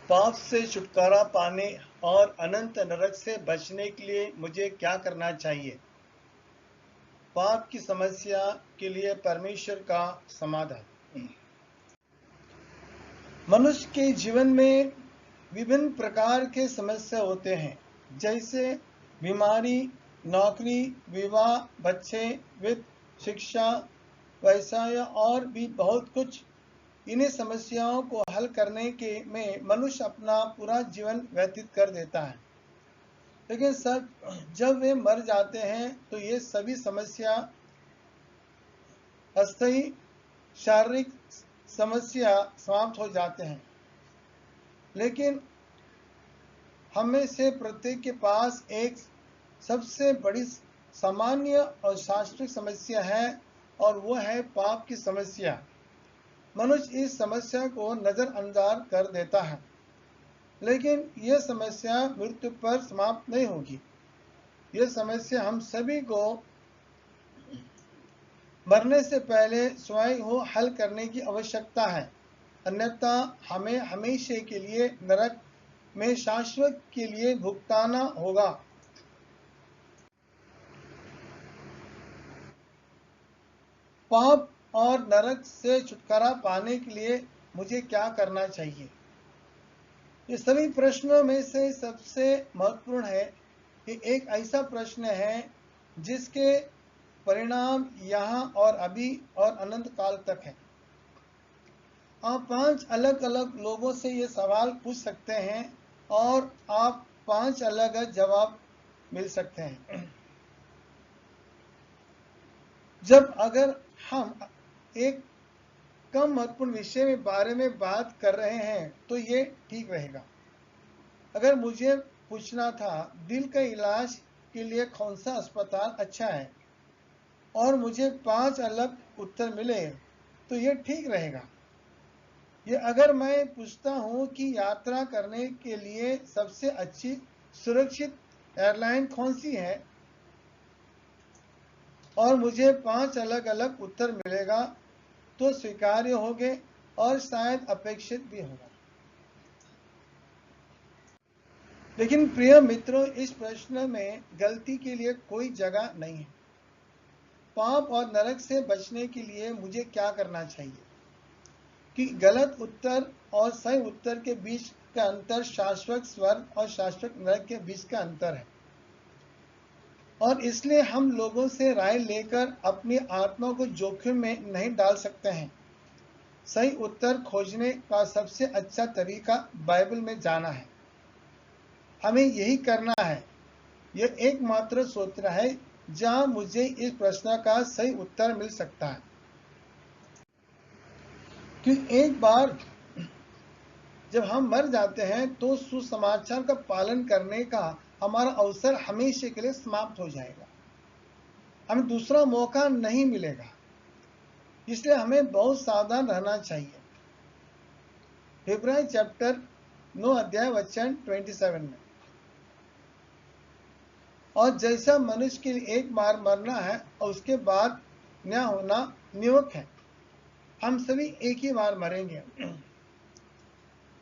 पाप से छुटकारा पाने और अनंत नरक से बचने के लिए मुझे क्या करना चाहिए? पाप की समस्या के लिए परमेश्वर का समाधान। मनुष्य के जीवन में विभिन्न प्रकार के समस्या होते हैं, जैसे बीमारी, नौकरी, विवाह, बच्चे, वित्त, शिक्षा, व्यवसाय और भी बहुत कुछ। इन्हीं समस्याओं को हल करने के में मनुष्य अपना पूरा जीवन व्यतीत कर देता है, लेकिन सब जब वे मर जाते हैं तो ये सभी समस्या अस्थायी शारीरिक समस्या समाप्त हो जाते हैं। लेकिन हम में से प्रत्येक के पास एक सबसे बड़ी सामान्य और शाश्वत समस्या है, और वो है पाप की समस्या। मनुष्य इस समस्या को नजरअंदाज कर देता है, लेकिन यह समस्या मृत्यु पर समाप्त नहीं होगी। यह समस्या हम सभी को मरने से पहले स्वयं को हल करने की आवश्यकता है, अन्यथा हमें हमेशा के लिए नरक में शाश्वत के लिए भुगताना होगा। पाप और नरक से छुटकारा पाने के लिए मुझे क्या करना चाहिए? ये सभी प्रश्नों में से सबसे महत्वपूर्ण है कि एक ऐसा प्रश्न है जिसके परिणाम यहाँ और अभी और अनंत काल तक है। आप 5 अलग अलग लोगों से ये सवाल पूछ सकते हैं और आप 5 अलग अलग जवाब मिल सकते हैं। जब अगर हम एक कम महत्वपूर्ण विषय के बारे में बात कर रहे हैं तो ये ठीक रहेगा। अगर मुझे पूछना था दिल का इलाज के लिए कौन सा अस्पताल अच्छा है और मुझे 5 अलग उत्तर मिले तो ये ठीक रहेगा। ये अगर मैं पूछता हूँ कि यात्रा करने के लिए सबसे अच्छी सुरक्षित एयरलाइन कौन सी है और मुझे 5 अलग अलग उत्तर मिलेगा तो स्वीकार्य होंगे और शायद अपेक्षित भी होगा। लेकिन प्रिय मित्रों, इस प्रश्न में गलती के लिए कोई जगह नहीं है। पाप और नरक से बचने के लिए मुझे क्या करना चाहिए कि गलत उत्तर और सही उत्तर के बीच का अंतर शाश्वत स्वर्ग और शाश्वत नरक के बीच का अंतर है, और इसलिए हम लोगों से राय लेकर अपनी आत्मा को जोखिम में नहीं डाल सकते हैं। सही उत्तर खोजने का सबसे अच्छा तरीका बाइबल में जाना है। हमें यही करना है। यह एकमात्र सूत्र है जहां मुझे इस प्रश्न का सही उत्तर मिल सकता है। क्योंकि एक बार जब हम मर जाते हैं तो सुसमाचार का पालन करने का हमारा अवसर हमेशा के लिए समाप्त हो जाएगा। हमें दूसरा मौका नहीं मिलेगा, इसलिए हमें बहुत सावधान रहना चाहिए। इब्रानी चैप्टर 9 अध्याय वचन 27 में, और जैसा मनुष्य के लिए एक बार मरना है और उसके बाद न्याय होना नियुक्त है, हम सभी एक ही बार मरेंगे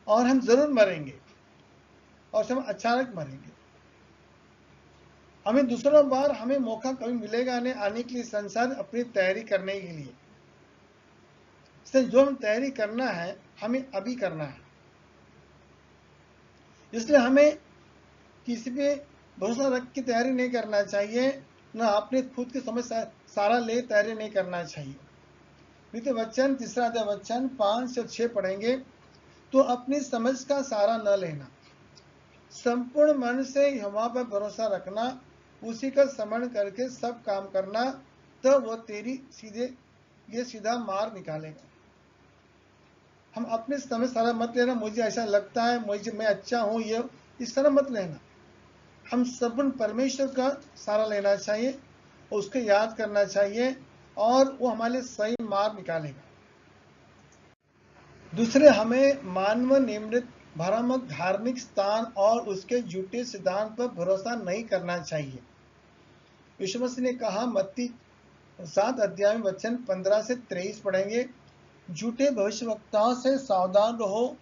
और हम जरूर मरेंगे और हम अचानक मरेंगे। हमें दूसरा बार हमें मौका कभी मिलेगा नहीं आने के लिए संसार अपनी तैयारी करने के लिए। इसलिए जो हम तैयारी करना है हमें अभी करना है। इसलिए हमें किसी पे भरोसा रख के तैयारी नहीं करना चाहिए, ना अपने खुद की समझ सारा ले तैयारी नहीं करना चाहिए। द्वितीय वचन 3 अध्याय वचन 5 से 6 पढ़ेंगे। तो अपनी समझ का सारा न लेना, संपूर्ण मन से यहोवा पर भरोसा रखना, उसी का स्मरण करके सब काम करना, तब वो तेरी सीधा मार्ग निकालेगा। हम अपने समय सारा मत लेना, मुझे ऐसा लगता है, मैं अच्छा हूं, ये इस तरह मत लेना। हम संपूर्ण परमेश्वर का सारा लेना चाहिए, उसको याद करना चाहिए और वो हमारे सही मार्ग निकालेगा। दूसरे, हमें मानव निर्मित भ्रामक धार्मिक स्थान और उसके झूठे सिद्धांत पर भरोसा नहीं करना चाहिए। यीशु मसीह ने कहा, मत्ती 7 अध्याय में वचन 15 से 23 पढ़ेंगे, झूठे भविष्यवक्ताओं से सावधान रहो,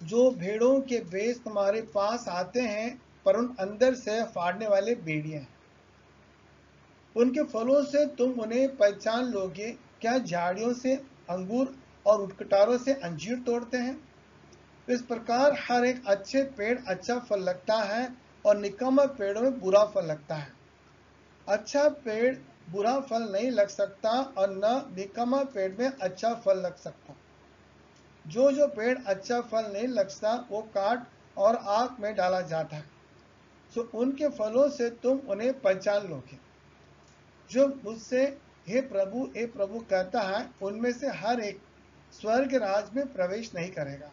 जो भेड़ों के भेष तुम्हारे पास आते हैं, पर उन अंदर से फाड़ने वाले भेड़िए हैं। उनके फलों से तुम उन्हें पहचान लोगे। क्या झाड़ियों से अंगूर और उटकटारों से अंजीर तोड़ते हैं? इस प्रकार हर एक अच्छे पेड़ अच्छा फल लगता है, और निकम्मा पेड़ों में बुरा फल लगता है। अच्छा पेड़ बुरा फल नहीं लग सकता, और न निकम्मा पेड़ में अच्छा फल लग सकता। जो पेड़ अच्छा फल नहीं लगता, वो काट और आग में डाला जाता है। सो उनके फलों से तुम उन्हें पहचान लोगे। जो मुझसे हे प्रभु कहता है, उनमें से हर एक स्वर्ग राज में प्रवेश नहीं करेगा,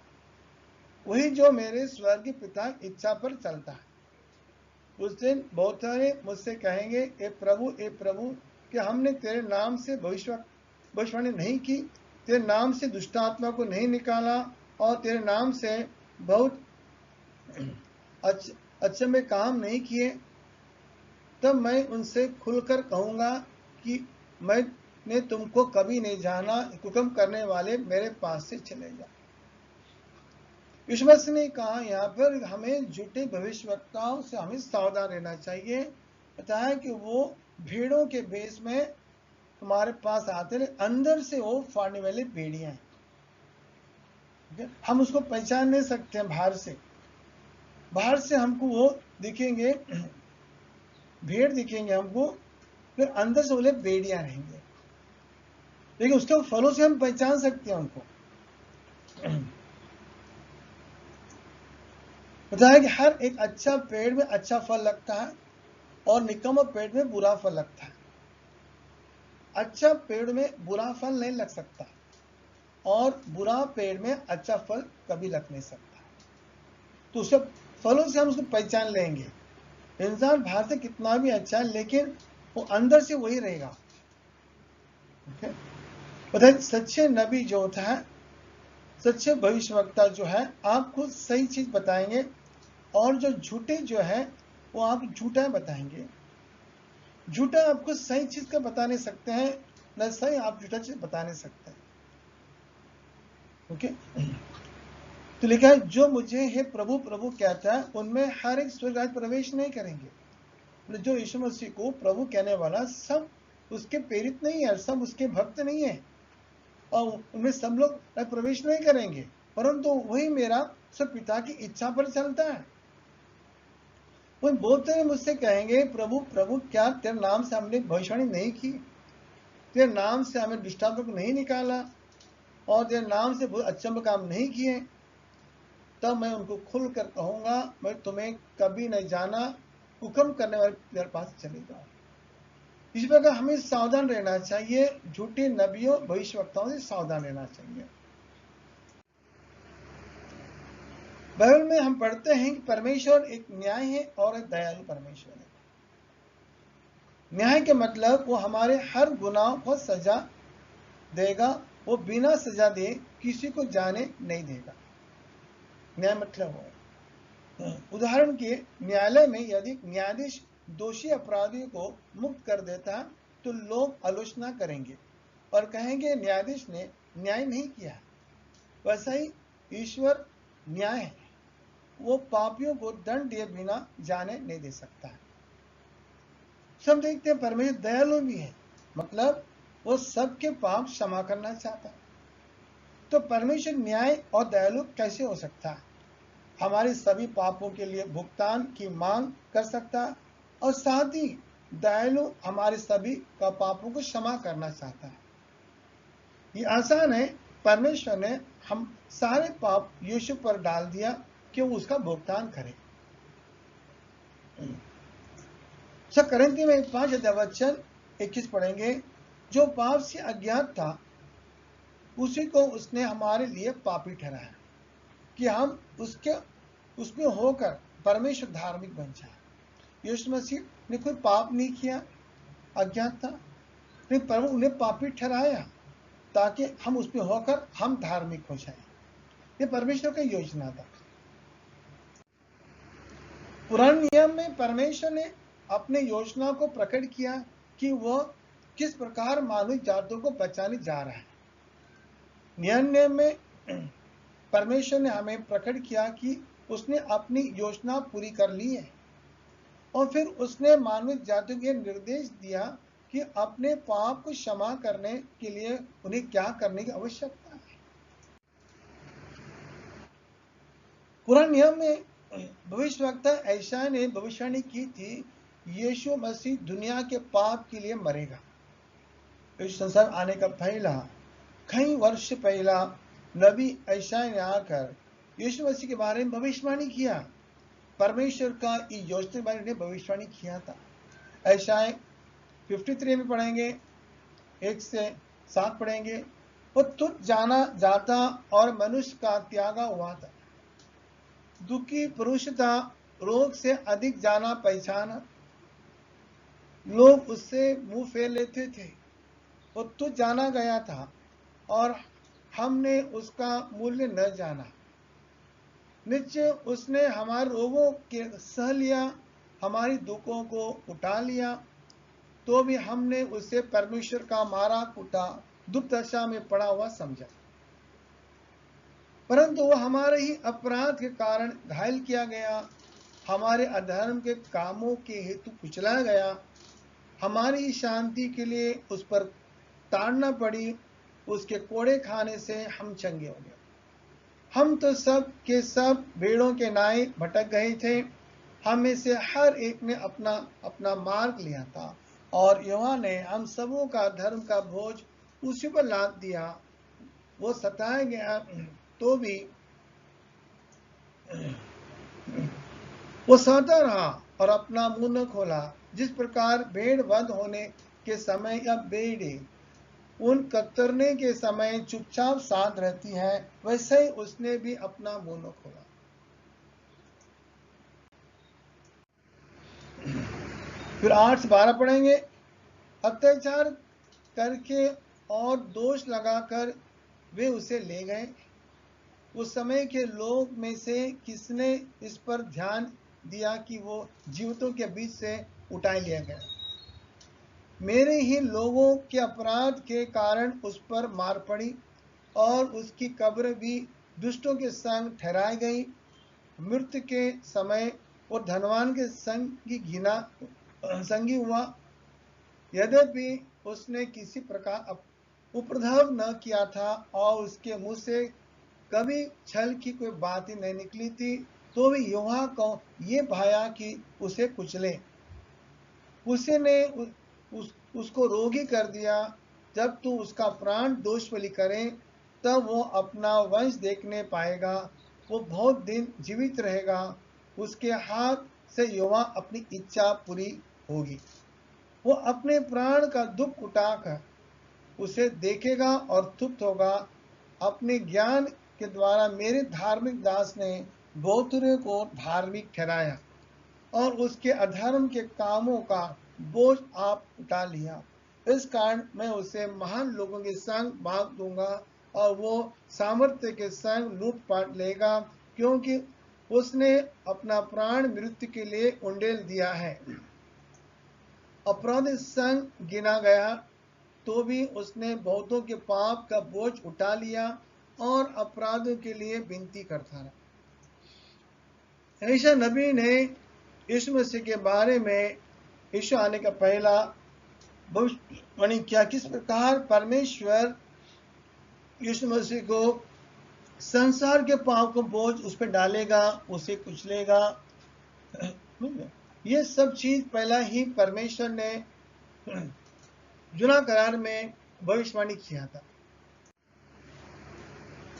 वही जो मेरे स्वर्गीय पिता की इच्छा पर चलता है। उस दिन बहुत सारे मुझसे कहेंगे, ए प्रभु, कि हमने तेरे नाम से भविष्यवाणी नहीं की, तेरे नाम से दुष्ट आत्मा को नहीं निकाला, और तेरे नाम से बहुत अच्छे में काम नहीं किए। तब मैं उनसे खुलकर कहूंगा कि मैंने तुमको कभी नहीं जाना, हुक्म करने वाले मेरे पास से चले जाओ। यीशु मसीह ने कहा यहाँ पर हमें झूठे भविष्यवक्ताओं से हमें सावधान रहना चाहिए। बताया कि वो भेड़ों के भेष में तुम्हारे पास आते हैं, अंदर से वो फाड़ने वाले भेड़ियां हैं। हम उसको पहचान नहीं सकते हैं बाहर से हमको वो दिखेंगे, भेड़ दिखेंगे हमको, फिर अंदर से बोले भेड़ियां रहेंगे। लेकिन उसके फलों से हम पहचान सकते हैं उनको। बताया कि हर एक अच्छा पेड़ में अच्छा फल लगता है, और निकम्मा पेड़ में बुरा फल लगता है। अच्छा पेड़ में बुरा फल नहीं लग सकता, और बुरा पेड़ में अच्छा फल कभी लग नहीं सकता। तो उसके फलों से हम उसको पहचान लेंगे। इंसान बाहर से कितना भी अच्छा है, लेकिन वो अंदर से वही रहेगा। बताइए, सच्चे नबी जो होता है, सच्चे भविष्यवक्ता जो है, आपको सही चीज बताएंगे, और जो झूठे जो है वो आप झूठा बताएंगे। झूठा आपको सही चीज का बता नहीं सकते हैं, न सही आप झूठा चीज बता नहीं सकते हैं। ओके, तो लिखा है, जो मुझे हे प्रभु प्रभु कहता है, उनमें हर एक स्वर्ग राज्य प्रवेश नहीं करेंगे। जो यीशु मसीह को प्रभु कहने वाला सब उसके प्रेरित नहीं है, सब उसके भक्त नहीं है, और उनमें सब लोग प्रवेश नहीं करेंगे, परंतु वही मेरा सब पिता की इच्छा पर चलता है। वो बहुत सारे मुझसे कहेंगे, प्रभु प्रभु, क्या तेरे नाम से हमने भविष्यवाणी नहीं की, तेरे नाम से हमें दुष्टात्मा को नहीं निकाला, और तेरे नाम से बहुत अचंभ काम नहीं किए? तब मैं उनको खुलकर कहूंगा, मैं तुम्हें कभी नहीं जाना, हुक्म करने वाले मेरे पास चले जाओ। इस प्रकार हमें सावधान रहना चाहिए, झूठे नबियों भविष्यवक्ताओं से सावधान रहना चाहिए। बाइबल में हम पढ़ते हैं कि परमेश्वर एक न्याय है और एक दयालु परमेश्वर है। न्याय के मतलब वो हमारे हर गुनाह को सजा देगा, वो बिना सजा दे किसी को जाने नहीं देगा। न्याय मतलब वो, उदाहरण के न्यायालय में यदि न्यायाधीश दोषी अपराधी को मुक्त कर देता है, तो लोग आलोचना करेंगे और कहेंगे न्यायाधीश ने न्याय नहीं किया। वैसा ही ईश्वर न्याय है, वो पापियों को दंड दिए बिना जाने नहीं दे सकता है। सब देखते हैं परमेश्वर दयालु भी है, मतलब वो सबके पाप क्षमा करना चाहता है। तो परमेश्वर न्याय और दयालु कैसे हो सकता है? हमारे सभी पापों के लिए भुगतान की मांग कर सकता है, और साथ ही दयालु हमारे सभी का पापों को क्षमा करना चाहता है। ये आसान है, परमेश्वर ने हम सारे पाप यीशु पर डाल दिया कि वो उसका भुगतान करे। करंती में 5:21 पढ़ेंगे, जो पाप से अज्ञात था उसी को उसने हमारे लिए पापी ठहराया, कि हम उसमें होकर परमेश्वर धार्मिक बन जाए। यीशु मसीह ने कोई पाप नहीं किया, अज्ञात था, लेकिन प्रभु उन्हें पापी ठहराया ताकि हम उसमें होकर हम धार्मिक हो जाए। ये परमेश्वर का योजना था। पुराने नियम में परमेश्वर ने अपने योजना को प्रकट किया कि वह किस प्रकार मानव जातों को बचाने जा रहा है। नए नियम में परमेश्वर ने हमें प्रकट किया कि उसने अपनी योजना पूरी कर ली है, और फिर उसने मानव जाति को निर्देश दिया कि अपने पाप को क्षमा करने के लिए उन्हें क्या करने की आवश्यकता है। पुराने नियम में भविष्यवक्ता यशायाह ने भविष्यवाणी की थी, यीशु मसीह दुनिया के पाप के लिए मरेगा। इस संसार आने का पहला कई वर्ष पहला नबी यशायाह ने आकर यीशु मसीह के बारे में भविष्यवाणी किया। परमेश्वर का इस योजना के बारे में भविष्यवाणी किया था। यशायाह 53 में पढ़ेंगे, 1 से 7 पढ़ेंगे। वो तुझ जाना जाता और मनुष्य का त्यागा हुआ था, दुखी पुरुष था, रोग से अधिक जाना पहचाना, लोग उससे मुंह फेर लेते थे। वो तुझ जाना गया था और हमने उसका मूल्य न जाना। निश्चय उसने हमारे रोगों के सह लिया, हमारी दुखों को उठा लिया, तो भी हमने उसे परमेश्वर का मारा कुटा दुर्दशा में पड़ा हुआ समझा। परंतु वो हमारे ही अपराध के कारण घायल किया गया, हमारे अधर्म के कामों के हेतु कुचला गया, हमारी शांति के लिए उस पर ताड़ना पड़ी, उसके कोड़े खाने से हम चंगे हो गए। हम तो सब के सब भेड़ों के नाई भटक गए थे, हम में से हर एक ने अपना अपना मार्ग लिया था, और यहोवा ने हम सबों का धर्म का बोझ उसी पर लाद दिया। वो सताया गया तो भी वो सहता रहा और अपना मुंह न खोला। जिस प्रकार भेड़ वध होने के समय या भेड़ें उन कतरने के समय चुपचाप साथ रहती है, वैसे ही उसने भी अपना मुंह न खोला। फिर 8 से 12 पढ़ेंगे। अत्याचार करके और दोष लगाकर वे उसे ले गए। उस समय के लोग में से किसने इस पर ध्यान दिया कि वो जीवितों के बीच से उठा लिया गया? मेरे ही लोगों के अपराध के कारण उस पर मार पड़ी, और उसकी कब्र भी दुष्टों के संग ठहराई गई। मृत्यु के समय वो धनवान के संगी हुआ, यद्यपि उसने किसी प्रकार उपद्रव न किया था और उसके मुंह से कभी छल की कोई बात ही नहीं निकली थी, तो भी यहोवा को ये भाया कि उसे कुचले। उसने उसको रोगी कर दिया। जब तू उसका प्राण दोष बलि करे, तब वो अपना वंश देखने पाएगा, वो बहुत दिन जीवित रहेगा, उसके हाथ से यहोवा अपनी इच्छा पूरी होगी। वो अपने प्राण का दुख उठाकर उसे देखेगा और तृप्त होगा। अपने ज्ञान के द्वारा मेरे धार्मिक दास ने बहुतों को धार्मिक ठहराया, और उसके अधर्म के कामों का बोझ आप उठा लिया। इस कारण मैं उसे महान लोगों के संग बांट दूंगा, और वो सामर्थ्य के संग लूटपाट लेगा, क्योंकि उसने अपना प्राण मृत्यु के लिए उंडेल दिया है। अपराधी संग गिना गया, तो भी उसने बहुतों के पाप का बोझ उठा लिया और अपराधों के लिए विनती करता रहा। यशायाह नबी ने यीशु मसीह के बारे में यीशु आने का पहला भविष्यवाणी किया, किस प्रकार परमेश्वर यीशु मसीह को संसार के पाप को बोझ उस पर डालेगा, उसे कुचलेगा। ये सब चीज पहला ही परमेश्वर ने जुना करार में भविष्यवाणी किया था।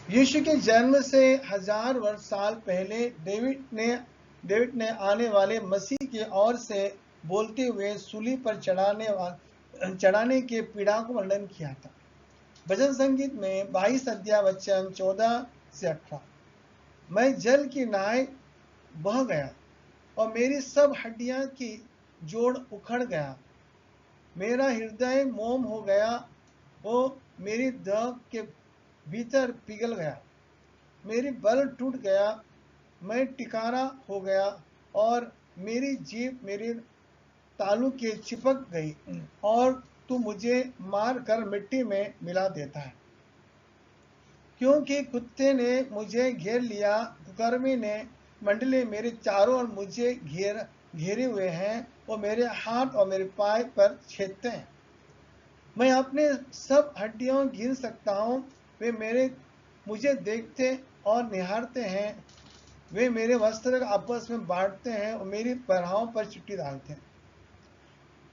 यीशु के जन्म से 1000 वर्ष साल पहले डेविड ने आने वाले मसीह की ओर से बोलते हुए सूली पर चढ़ाने के पीड़ा को वर्णन किया था। भजन संगीत में 22 अध्याय वचन 14 से 18। मैं जल की नाव बह गया और मेरी सब हड्डियां की जोड़ उखड़ गया, मेरा हृदय मोम हो गया, वो मेरी देह के भीतर पिघल गया, मेरी बल टूट गया, मैं टिकारा हो गया, और मेरी जीभ मेरे तालू के चिपक गई, और तू मुझे मार कर मिट्टी में मिला देता है। क्योंकि कुत्ते ने मुझे घेर लिया, कुकर्मी ने मंडली मेरे चारों ओर मुझे घेरे हुए हैं, वो मेरे हाथ और मेरे पाय पर छेदते हैं। मैं अपने सब हड्डियों गिन सकता हूँ, वे मुझे देखते और निहारते हैं, वे मेरे वस्त्र आपस में बांटते हैं और मेरी पहराओं पर चिट्ठी डालते हैं।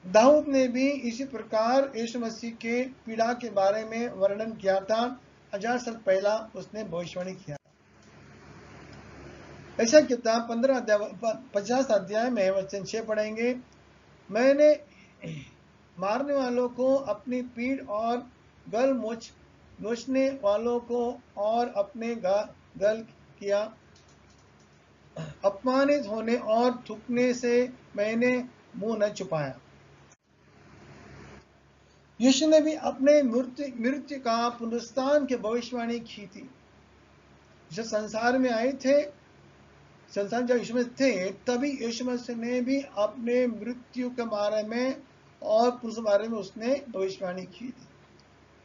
दाऊद ने भी इसी प्रकार यीशु मसीह के पीड़ा के बारे में वर्णन किया था। 1000 साल पहला उसने भविष्यवाणी किया। ऐसा किताब 50 अध्याय में वचन 6 पढ़ेंगे। मैंने मारने वालों को अपनी पीठ और गल नोचने वालों को और अपने गल किया। अपमानित होने और थूकने से मैंने मुंह न छुपाया। यीशु ने भी अपने मृत्यु का पुनरुत्थान की भविष्यवाणी की थी। जब संसार में आए थे, संसार जब यीशु मसीह थे, तभी यीशु मसीह ने भी अपने मृत्यु के बारे में और पुनरुत्थान बारे में उसने भविष्यवाणी की थी।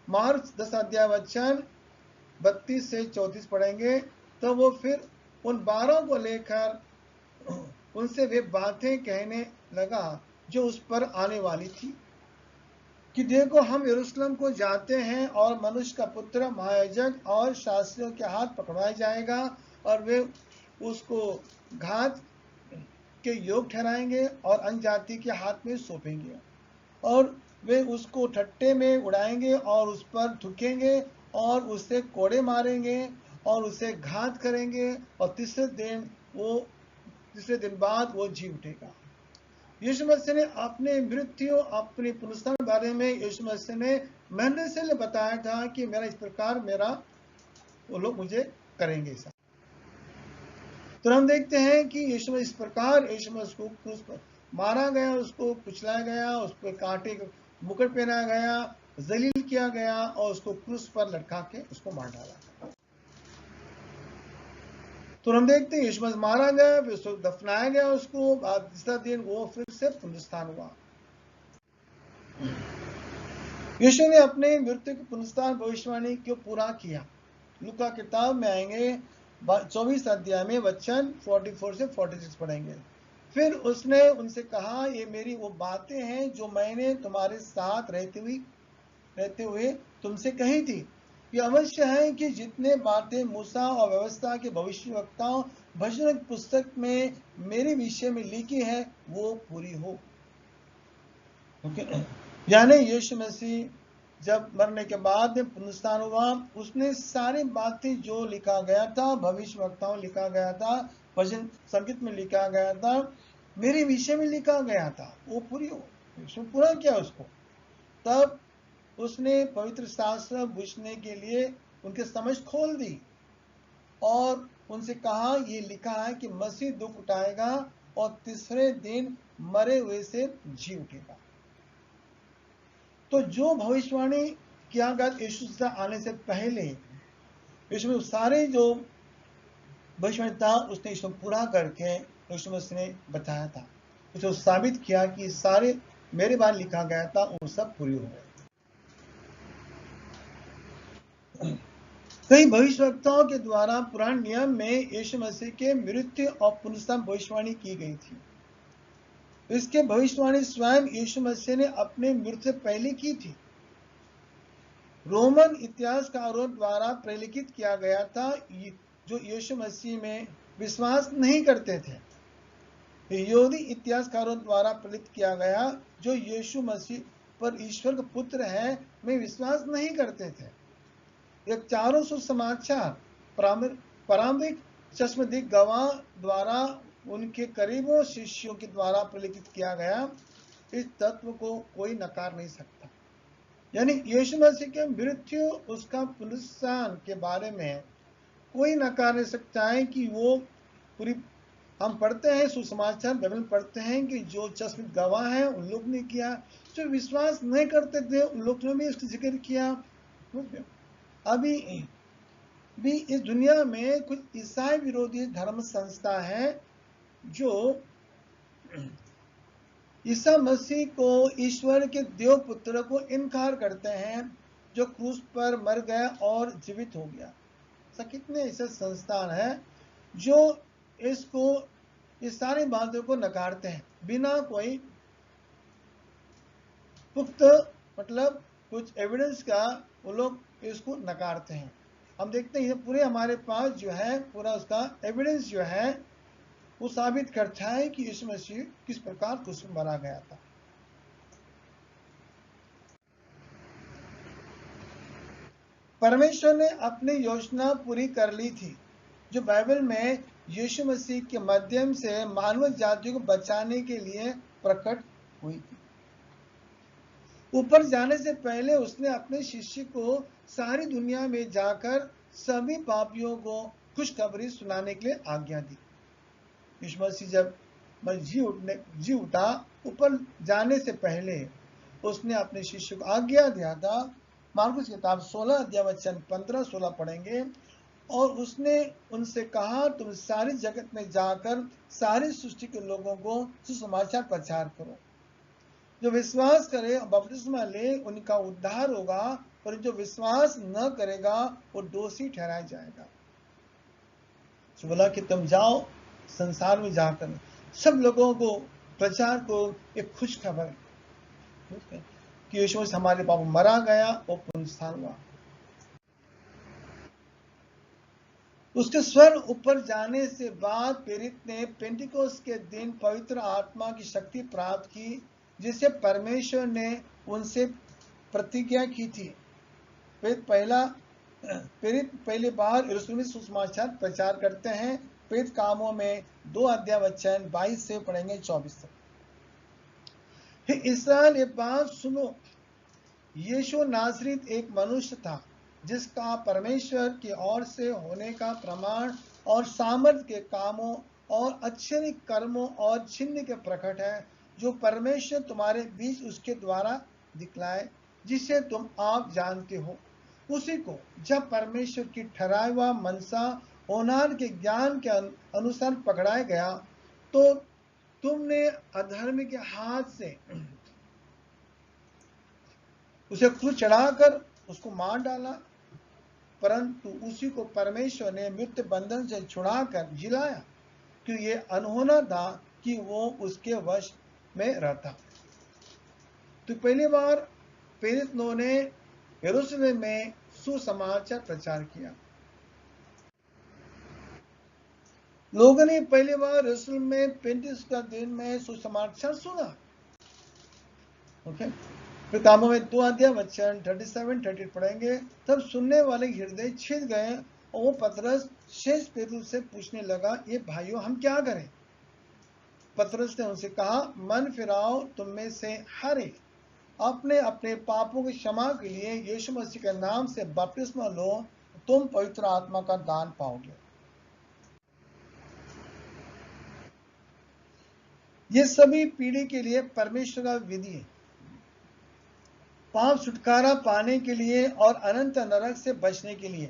मार्क 10 अध्याय वचन 32 से 34 पढ़ेंगे। तो वो फिर उन 12 को लेकर उनसे वे बातें कहने लगा जो उस पर आने वाली थी, कि देखो हम यरूशलेम को जाते हैं और मनुष्य का पुत्र महायाजक और शास्त्रियों के हाथ पकड़वाया जाएगा और वे उसको घात के योग ठहराएंगे और अन्य जाति के हाथ में सौंपेंगे और वे उसको ठट्टे में उड़ाएंगे और उस पर थूकेंगे और उससे कोड़े मारेंगे और उसे घात करेंगे और तीसरे दिन बाद वो जी उठेगा। यीशु मसीह ने अपने मृत्यु अपने पुनरुत्थान के बारे में यीशु मसीह ने महीने से बताया था कि मेरा इस प्रकार वो लोग मुझे करेंगे ऐसा। तो हम देखते हैं कि यीशु इस प्रकार यीशु मसीह को क्रूस पर मारा गया, उसको कुचलाया गया, उस पर कांटे का मुकुट पहनाया गया, जलील किया गया और उसको क्रूस पर लटका के उसको मार डाला। तो हम देखते हैं यीशु मसीह मारा गया, फिर उसको दफनाया गया, उसको बाद तीसरा दिन वो फिर से पुनरुत्थान हुआ। यीशु ने अपने मृत्यु की पुनरुत्थान भविष्यवाणी को पूरा किया। लूका किताब में आएंगे 24 अध्याय में वचन 44 से 46 पढ़ेंगे। फिर उसने उनसे कहा, ये मेरी वो बातें हैं जो मैंने तुम्हारे साथ रहते हुए तुमसे कही थी। ये अवश्य है कि जितने बातें मूसा और व्यवस्था के भविष्यवक्ताओं भजनों की पुस्तक में मेरे विषय में लिखी है वो पूरी हो। यानी यीशु मसीह जब मरने के बाद पुनरुत्थान हुआ, उसने सारी बातें जो लिखा गया था, भविष्यवक्ताओं लिखा गया था, भजन संगीत में लिखा गया था, मेरे विषय में लिखा गया था, वो पूरी हो। उसने पूरा किया उसको। तब उसने पवित्र शास्त्र बुझने के लिए उनके समझ खोल दी और उनसे कहा, ये लिखा है कि मसीह दुख उठाएगा और तीसरे दिन मरे हुए से जी उठेगा। तो जो भविष्यवाणी किया गया यीशु से आने से पहले, यीशु में सारे जो भविष्यवाणी था उसने यीशु पूरा करके यीशु मसीह ने बताया था, उसे साबित किया कि सारे मेरे बारे लिखा गया था वो सब पूरी हो गए। कई भविष्यवक्ताओं के द्वारा पुराने नियम में यीशु मसीह के मृत्यु और पुनरुत्थान भविष्यवाणी की गई थी। इसके भविष्यवाणी स्वयं यीशु मसीह ने अपने मृत्यु से पहले की थी। रोमन इतिहासकारों द्वारा प्रलिखित किया गया था, जो यीशु मसीह में विश्वास नहीं करते थे। यहूदी इतिहासकारों द्वारा प्रलिखित किया गया, जो यीशु मसीह पर ईश्वर का पुत्र है में विश्वास नहीं करते थे। यह चारों सुसमाचार प्रारंभिक चश्मदीद गवाह द्वारा उनके करीबों शिष्यों के द्वारा प्रलिखित किया गया। इस तत्व को कोई नकार नहीं सकता। यानी यीशु मसीह के मृत्यु उसका पुनरुत्थान के बारे में कोई नकार नहीं सकता है कि वो पूरी। हम पढ़ते हैं सुसमाचार बाइबल पढ़ते हैं कि जो चश्मित गवाह हैं उन लोग ने किया, जो विश्वास नहीं करते थे उन लोग ने भी इसका जिक्र किया। अभी भी इस दुनिया में कुछ ईसाई विरोधी धर्म संस्था है जो ईसा मसीह को ईश्वर के देव पुत्र को इनकार करते हैं, जो क्रूस पर मर गया और जीवित हो गया। कितने ऐसे संस्थान हैं जो इस सारी बातों को नकारते हैं बिना कोई पुख्त मतलब कुछ एविडेंस का वो लोग इसको नकारते हैं। हम देखते हैं पूरे हमारे पास जो है पूरा उसका एविडेंस जो है वो साबित करता है कि यीशु मसीह किस प्रकार क्रूस पर मारा गया था। परमेश्वर ने अपनी योजना पूरी कर ली थी जो बाइबल में यीशु मसीह के माध्यम से मानव जाति को बचाने के लिए प्रकट हुई थी। ऊपर जाने से पहले उसने अपने शिष्य को सारी दुनिया में जाकर सभी पापियों को खुशखबरी सुनाने के लिए आज्ञा दी। यीशु मसीह जब जी उठा ऊपर जाने से पहले उसने अपने शिष्य को आज्ञा दिया था। मार्कुस किताब 16 अध्याय वचन 15-16 पढ़ेंगे। और उसने उनसे कहा तुम सारी जगत में जाकर सारी सृष्टि के लोगों को सुसमाचार प्रचार करो। जो विश्वास करे बपतिस्मा ले उनका उद्धार होगा और जो विश्वास न करेगा वो दोषी ठहराया जाएगा। तो बोला कि तुम जाओ संसार में जाकर सब लोगों को प्रचार को एक खुश खबर कि यीशु मसीह हमारे पाप मरा गया और पुनरुत्थान हुआ। उसके स्वर ऊपर जाने से बाद प्रेरित ने पेंटिकोस के दिन पवित्र आत्मा की शक्ति प्राप्त की जिसे परमेश्वर ने उनसे प्रतिज्ञा की थी। प्रेरित पहली बार यरूशलेम में सुसमाचार प्रचार करते हैं। प्रेरित कामों में 2 अध्याय वचन 22 से पढ़ेंगे 24 तक। इस्राएल ये बात सुनो, यीशु नासरीत एक मनुष्य था जिसका परमेश्वर की ओर से होने का प्रमाण और सामर्थ के कामों और आश्चर्य कर्मों और चिन्ह के प्रकट है जो परमेश्वर तुम्हारे बीच उसके द्वारा दिखलाए जिसे तुम आप जानते हो। उसी को जब परमेश्वर की ठहराया हुआ मनसा होनार के ज्ञान के अनुसार पकड़ाया गया तो तुमने अधर्म के हाथ से उसे क्रूस चढ़ाकर उसको मार डाला, परंतु उसी को परमेश्वर ने मृत्यु बंधन से छुड़ाकर जिलाया क्योंकि ये अनहोना था कि वो उसके वश में रहता। तो पहली बार प्रेरितों ने यरूशलेम में सुसमाचार प्रचार किया। लोगों ने पहली बार यरूशलेम में पेंटिस का दिन में सुसमाचार सुना। ओके, कामों में 2 अध्याय वचन 37-38 पढ़ेंगे। तब सुनने वाले हृदय छिद गए और वो पतरस शेष पेतरुस से पूछने लगा ये भाइयों हम क्या करें। पतरस ने उनसे कहा मन फिराओ, तुम में से हर एक अपने अपने पापों की क्षमा के लिए यीशु मसीह के नाम से बपतिस्मा लो, तुम पवित्र आत्मा का दान पाओगे। ये सभी पीढ़ी के लिए परमेश्वर का विधि है, पाप छुटकारा पाने के लिए और अनंत नरक से बचने के लिए।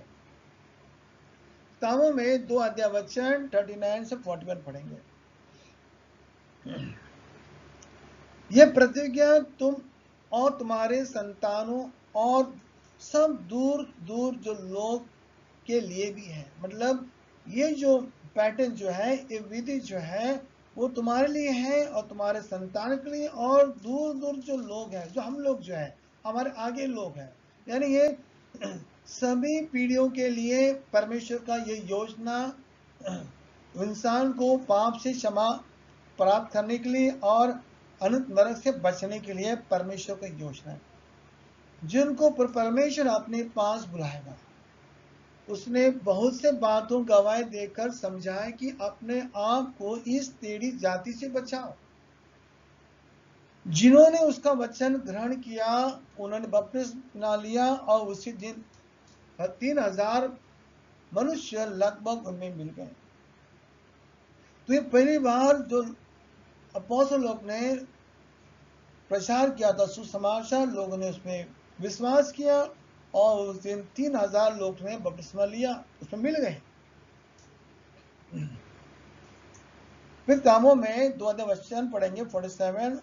कामों में 2 अध्याय वचन 39 से 41 पढ़ेंगे। यह प्रतिज्ञा तुम और तुम्हारे संतानों और सब दूर दूर जो लोग के लिए भी है। मतलब ये जो पैटर्न जो है ये विधि जो है वो तुम्हारे लिए है और तुम्हारे संतान के लिए और दूर दूर जो लोग हैं जो हम लोग जो है हमारे आगे लोग हैं, यानी ये सभी पीढ़ियों के लिए परमेश्वर का ये योजना इंसान को पाप से क्षमा प्राप्त करने के लिए और अनंत नरक से बचने के लिए परमेश्वर की योजना है। जिनको परमेश्वर अपने पास बुलाएगा उसने बहुत से बातों गवाही देकर समझाया कि अपने आप को इस टेढ़ी जाति से बचाओ। जिन्होंने उसका वचन ग्रहण किया उन्होंने बपतिस्मा लिया और उसी दिन 3000 मनुष्य लगभग उनमें मिल गए। तो ये पहली बार जो अपोस्तल लोग ने प्रचार किया था सुसमाचार, लोगों ने उसमें विश्वास किया और उस दिन 3000 लोग ने बपतिस्मा लिया, उसमें मिल गए। फिर कामों में 2 अध्याय वचन पढ़ेंगे 47।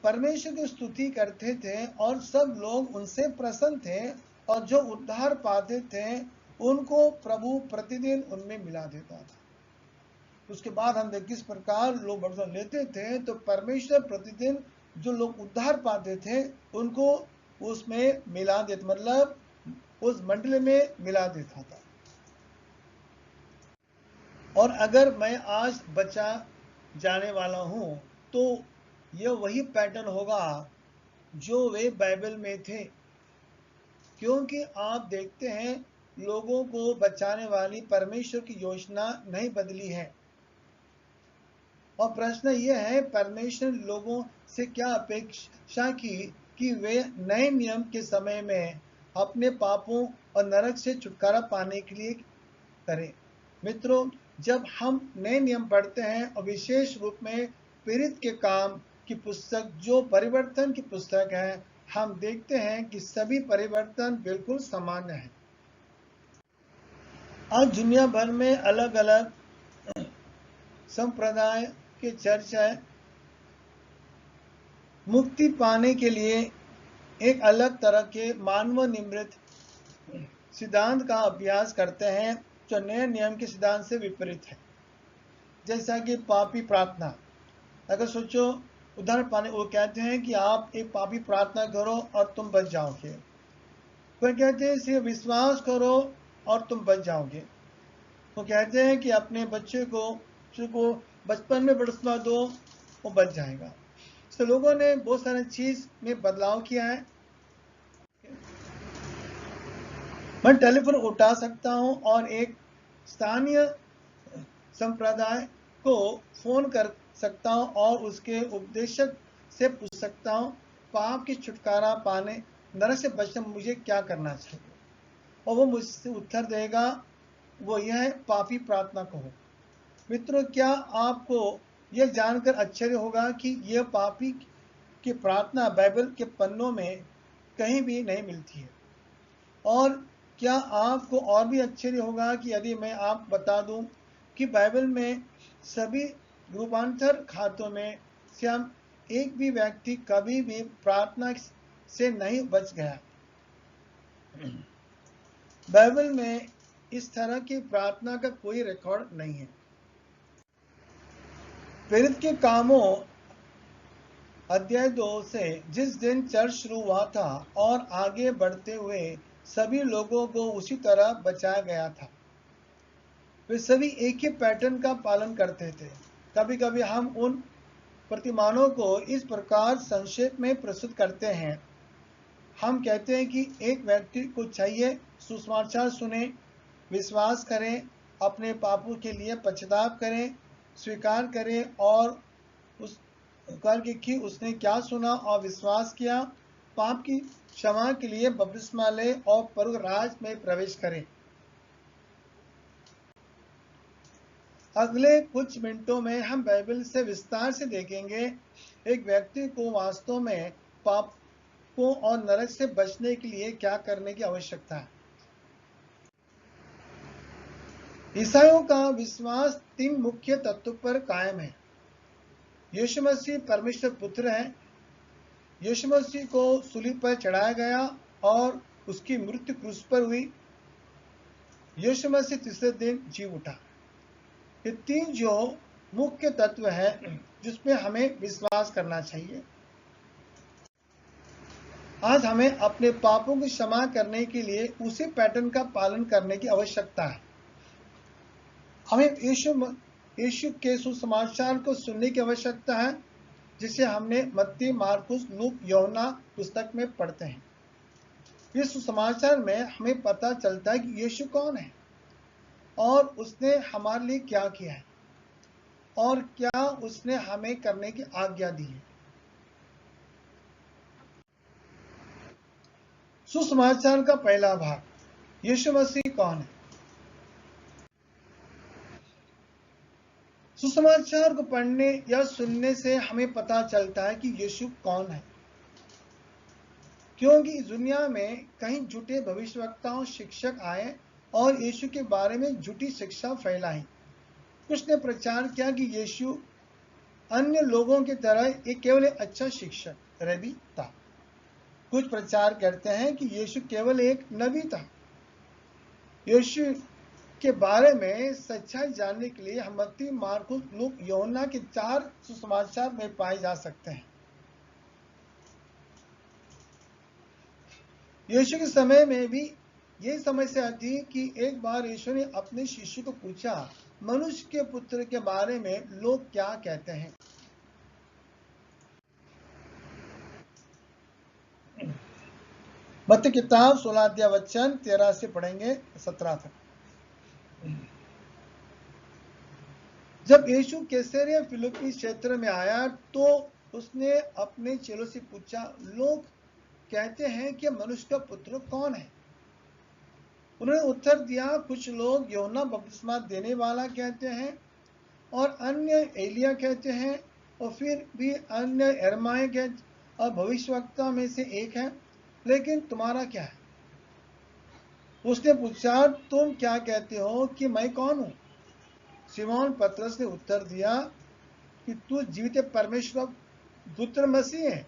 परमेश्वर की स्तुति करते थे और सब लोग उनसे प्रसन्न थे और जो उद्धार पाते थे उनको प्रभु प्रतिदिन उनमें मिला देता था। उसके बाद हम देख किस प्रकार लोग बपतिस्मा लेते थे, तो परमेश्वर प्रतिदिन जो लोग उद्धार पाते थे उनको उसमें मिला देता, मतलब उस मंडली में मिला देता था। और अगर मैं आज बचा जाने वाला हूं तो यह वही पैटर्न होगा जो वे बाइबल में थे, क्योंकि आप देखते हैं लोगों को बचाने वाली परमेश्वर की योजना नहीं बदली है। और प्रश्न यह है, परमेश्वर लोगों से क्या अपेक्षा की कि वे नए नियम के समय में अपने पापों और नरक से छुटकारा पाने के लिए करें। मित्रों, जब हम नए नियम पढ़ते हैं और विशेष रूप में प्रेरित के काम की पुस्तक जो परिवर्तन की पुस्तक है, हम देखते हैं कि सभी परिवर्तन बिल्कुल सामान्य है। आज दुनिया भर में अलग अलग संप्रदाय के चर्च है, मुक्ति पाने के लिए एक अलग तरह के मानव निर्मित सिद्धांत का अभ्यास करते हैं जो नए नियम के सिद्धांत से विपरीत है। जैसा कि पापी प्रार्थना, अगर सोचो उदाहरण पाने, वो कहते हैं कि आप एक पापी प्रार्थना करो और तुम बच जाओगे। कोई कहते हैं सिर्फ विश्वास करो और तुम बच जाओगे। वो कहते हैं कि अपने बच्चे को बचपन में बपतिस्मा दो, वो बच जाएगा। तो लोगों ने बहुत सारी चीज में बदलाव किया है। मैं टेलीफोन उठा सकता हूं और एक स्थानीय संप्रदाय को फोन कर सकता हूं और उसके उपदेशक से पूछ सकता हूं पाप की छुटकारा पाने, नरक से बचने मुझे क्या करना चाहिए, और वो मुझसे उत्तर देगा, वो यह है, पापी प्रार्थना कहो। मित्रों, क्या आपको यह जानकर आश्चर्य होगा कि यह पापी की प्रार्थना बाइबल के पन्नों में कहीं भी नहीं मिलती है। और क्या आपको और भी आश्चर्य होगा कि यदि मैं आप बता दूं कि बाइबल में सभी रूपांतर खातों में से हम एक भी व्यक्ति कभी भी प्रार्थना से नहीं बच गया। बाइबल में इस तरह की प्रार्थना का कोई रिकॉर्ड नहीं है। प्रेरित के कामों अध्याय 2 से जिस दिन चर्च शुरू हुआ था और आगे बढ़ते हुए सभी लोगों को उसी तरह बचाया गया था। वे सभी एक ही पैटर्न का पालन करते थे। कभी कभी हम उन प्रतिमानों को इस प्रकार संक्षेप में प्रस्तुत करते हैं। हम कहते हैं कि एक व्यक्ति को चाहिए सुसमाचार सुने, विश्वास करें, अपने पापों के लिए पश्चाताप करें, स्वीकार करें और उस करके कि उसने क्या सुना और विश्वास किया, पाप की क्षमा के लिए बपतिस्मा ले और परलोक राज में प्रवेश करें। अगले कुछ मिनटों में हम बाइबल से विस्तार से देखेंगे एक व्यक्ति को वास्तव में पापों और नरक से बचने के लिए क्या करने की आवश्यकता है। ईसाइयों का विश्वास 3 मुख्य तत्वों पर कायम है। यीशु मसीह परमेश्वर पुत्र है, यीशु मसीह को सूली पर चढ़ाया गया और उसकी मृत्यु क्रूस पर हुई, यीशु मसीह तीसरे दिन जी उठा। ये 3 जो मुख्य तत्व है जिसमें हमें विश्वास करना चाहिए। आज हमें अपने पापों की क्षमा करने के लिए उसी पैटर्न का पालन करने की आवश्यकता है। हमें यीशु के सुसमाचार को सुनने की आवश्यकता है, जिसे हमने मत्ती, मार्कुस, लूक, यूहन्ना पुस्तक में पढ़ते हैं। इस सुसमाचार में हमें पता चलता है कि यीशु कौन है और उसने हमारे लिए क्या किया है और क्या उसने हमें करने की आज्ञा दी है। सुसमाचार का पहला भाग, यीशु मसीह कौन है। सुसमाचार को पढ़ने या सुनने से हमें पता चलता है कि यीशु कौन है, क्योंकि इस दुनिया में कई झूठे भविष्यवक्ताओं शिक्षक आए और यीशु के बारे में झूठी शिक्षा फैलाई। कुछ ने प्रचार किया कि यीशु अन्य लोगों की तरह एक केवल एक अच्छा शिक्षक रबी था। कुछ प्रचार करते हैं कि यीशु केवल एक नबी था। यीशु के बारे में सच्चाई जानने के लिए हम मत्ती, मार्कुस, लूक, यूहन्ना के 4 सुसमाचार में पाए जा सकते हैं। यीशु के समय में भी यही समस्या थी कि एक बार यीशु ने अपने शिष्य को पूछा, मनुष्य के पुत्र के बारे में लोग क्या कहते हैं? मत्ती किताब 16 अध्याय वचन 13 से पढ़ेंगे 17 तक। जब यीशु कैसरिया फिलिप्पी क्षेत्र में आया तो उसने अपने चेलों से पूछा, लोग कहते हैं कि मनुष्य का पुत्र कौन है? उन्होंने उत्तर दिया, कुछ लोग यूहन्ना बपतिस्मा देने वाला कहते हैं और अन्य एलिया कहते हैं और फिर भी अन्य यिर्मयाह कहते और भविष्यवक्ता में से एक है, लेकिन तुम्हारा क्या है? उसने पूछा, तुम क्या कहते हो कि मैं कौन हूं? शिमोन पतरस ने उत्तर दिया कि तू जीवित परमेश्वर पुत्र मसीह है।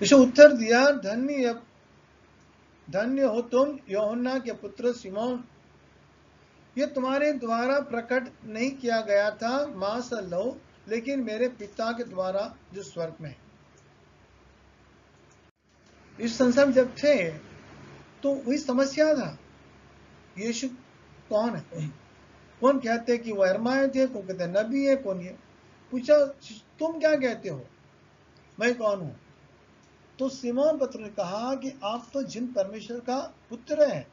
इसे उत्तर दिया, धन्य हो तुम यूहन्ना के पुत्र शिमोन, ये तुम्हारे द्वारा प्रकट नहीं किया गया था मांस और लहू, लेकिन मेरे पिता के द्वारा जो स्वर्ग में है। इस संसार में जब थे तो वही समस्या था, यीशु कौन है? कौन कहते कि वो यिर्मयाह थे, कौन कहते नबी है, कौन ये। पूछा, तुम क्या कहते हो, मैं कौन हूं? तो सिमोन पत्र ने कहा कि आप तो जिन परमेश्वर का पुत्र है।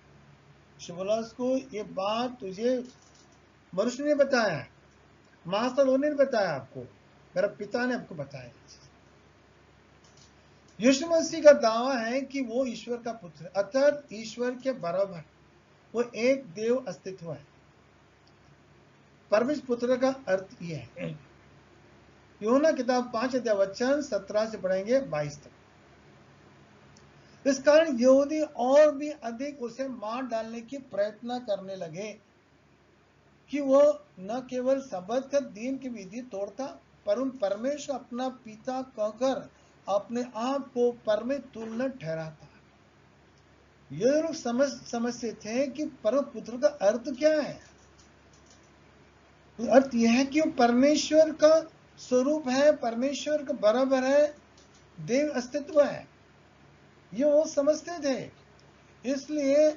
बोला उसको, ये बात तुझे मनुष्य ने बताया है, मास्टर ने बताया आपको, मेरा पिता ने आपको बताया। यीशु मसीह का दावा है कि वो ईश्वर का पुत्र, अर्थात ईश्वर के बराबर, वो एक देव अस्तित्व है। परमेश्वर पुत्र का अर्थ यह है। यूहन्ना किताब 5 अध्याय वचन 17 से पढ़ेंगे 22 तक। इस कारण यहूदी और भी अधिक उसे मार डालने की प्रयत्न करने लगे कि वो न केवल सबत का दिन की विधि तोड़ता, परंतु परमेश्वर अपना पिता कहकर अपने आप को परम तुल्य ठहराता। ये लोग समझते थे कि परम पुत्र का अर्थ क्या है। अर्थ यह है कि वो परमेश्वर का स्वरूप है, परमेश्वर का बराबर है, देव अस्तित्व है। ये वो समझते थे, इसलिए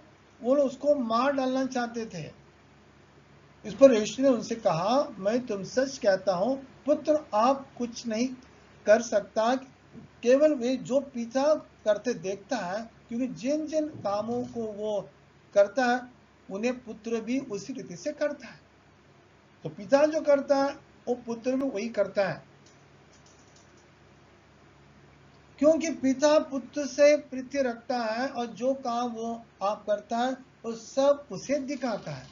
वो उसको मार डालना चाहते थे। इस पर यीशु ने उनसे कहा, मैं तुम सच कहता हूं, पुत्र आप कुछ नहीं कर सकता, केवल वे जो पिता करते देखता है, क्योंकि जिन जिन कामों को वो करता है उन्हें पुत्र भी उसी रीति से करता है। तो पिता जो करता है वो पुत्र भी वही करता है, क्योंकि पिता पुत्र से प्रीति रखता है और जो काम वो आप करता है वो सब उसे दिखाता है,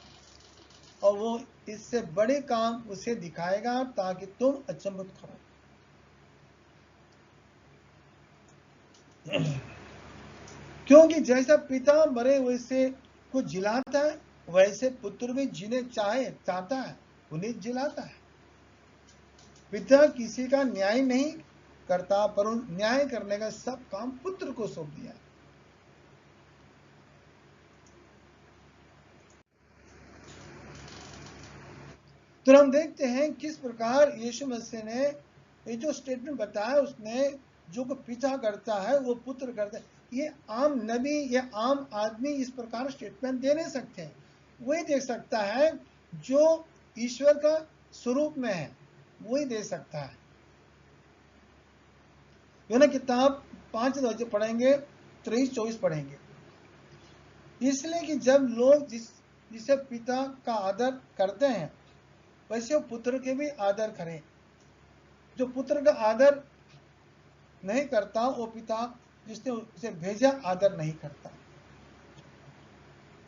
और वो इससे बड़े काम उसे दिखाएगा ताकि तुम अचंभित करो। क्योंकि जैसा पिता मरे हुए से को जिलाता है, वैसे पुत्र भी जिन्हें चाहता है उन्हें जिलाता है। पिता किसी का न्याय नहीं करता, पर न्याय करने का सब काम पुत्र को सौंप दिया। तो हम देखते हैं किस प्रकार यीशु मसीह ने ये जो स्टेटमेंट बताया, उसने जो पिता करता है वो पुत्र करता है। ये आम नबी या आम आदमी इस प्रकार स्टेटमेंट दे नहीं सकते हैं। वही दे सकता है जो ईश्वर का स्वरूप में है, वही दे सकता है। यूहन्ना किताब 5 अध्याय पढ़ेंगे, 23-24 पढ़ेंगे। इसलिए कि जब लोग जिसे पिता का आदर करते हैं वैसे वो पुत्र के भी आदर करें। जो पुत्र का आदर नहीं करता वो पिता जिसने उसे भेजा आदर नहीं करता।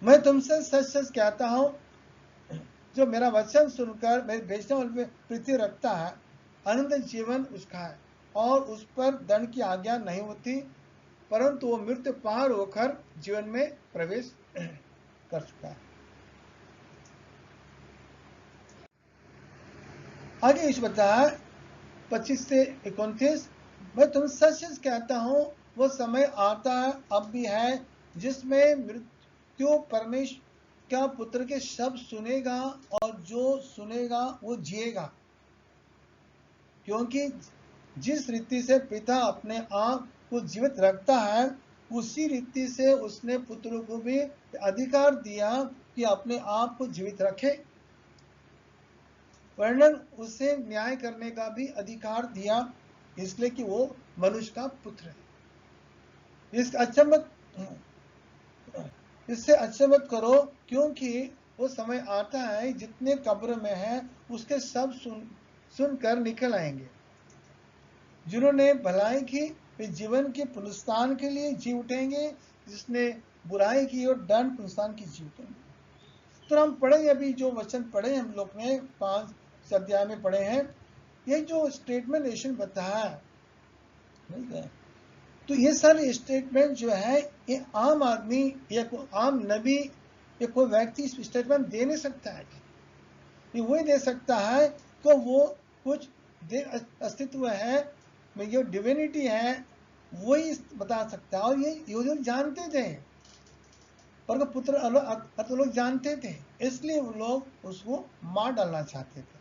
मैं तुमसे सच सच कहता हूं, जो मेरा वचन सुनकर मेरे भेजने वाले पे प्रीति रखता है, अनंत जीवन उसका है और उस पर दंड की आज्ञा नहीं होती, परंतु वो मृत्यु पार होकर जीवन में प्रवेश कर चुका है। आगे इस बताया 25 से 29, मैं तुम सच सच कहता हूं, वो समय आता है, अब भी है, जिसमें मृत्यु परमेश्वर का पुत्र के शब्द सुनेगा और जो सुनेगा वो जिएगा, क्योंकि जिस रीति से पिता अपने आप को जीवित रखता है उसी रीति से उसने पुत्र को भी अधिकार दिया कि अपने आप को जीवित रखे, वर्णन उसे न्याय करने का भी अधिकार दिया, इसलिए कि वो मनुष्य का पुत्र है। इससे अच्छा मत करो, क्योंकि वो समय आता है जितने कब्र में हैं उसके सब सुनकर निकल आएंगे। जिन्होंने भलाई की वे जीवन के पुनरुत्थान के लिए जी उठेंगे, जिसने बुराई की और दंड पुनरुत्थान की जी उठेंगे। तो हम पढ़े, अभी जो वचन पढ़े हम लोग ने 5 अध्याय में पढ़े हैं, ये जो स्टेटमेंट नेशन बताया, ठीक है, तो ये सारे स्टेटमेंट जो है ये आम आदमी या कोई आम नबी या कोई व्यक्ति स्टेटमेंट दे नहीं सकता है। ये वही दे सकता है तो वो कुछ अस्तित्व है, जो डिविनिटी है वही बता सकता है। और ये लोग जानते थे, पर पुत्र लोग जानते थे, इसलिए वो लोग उसको मार डालना चाहते थे।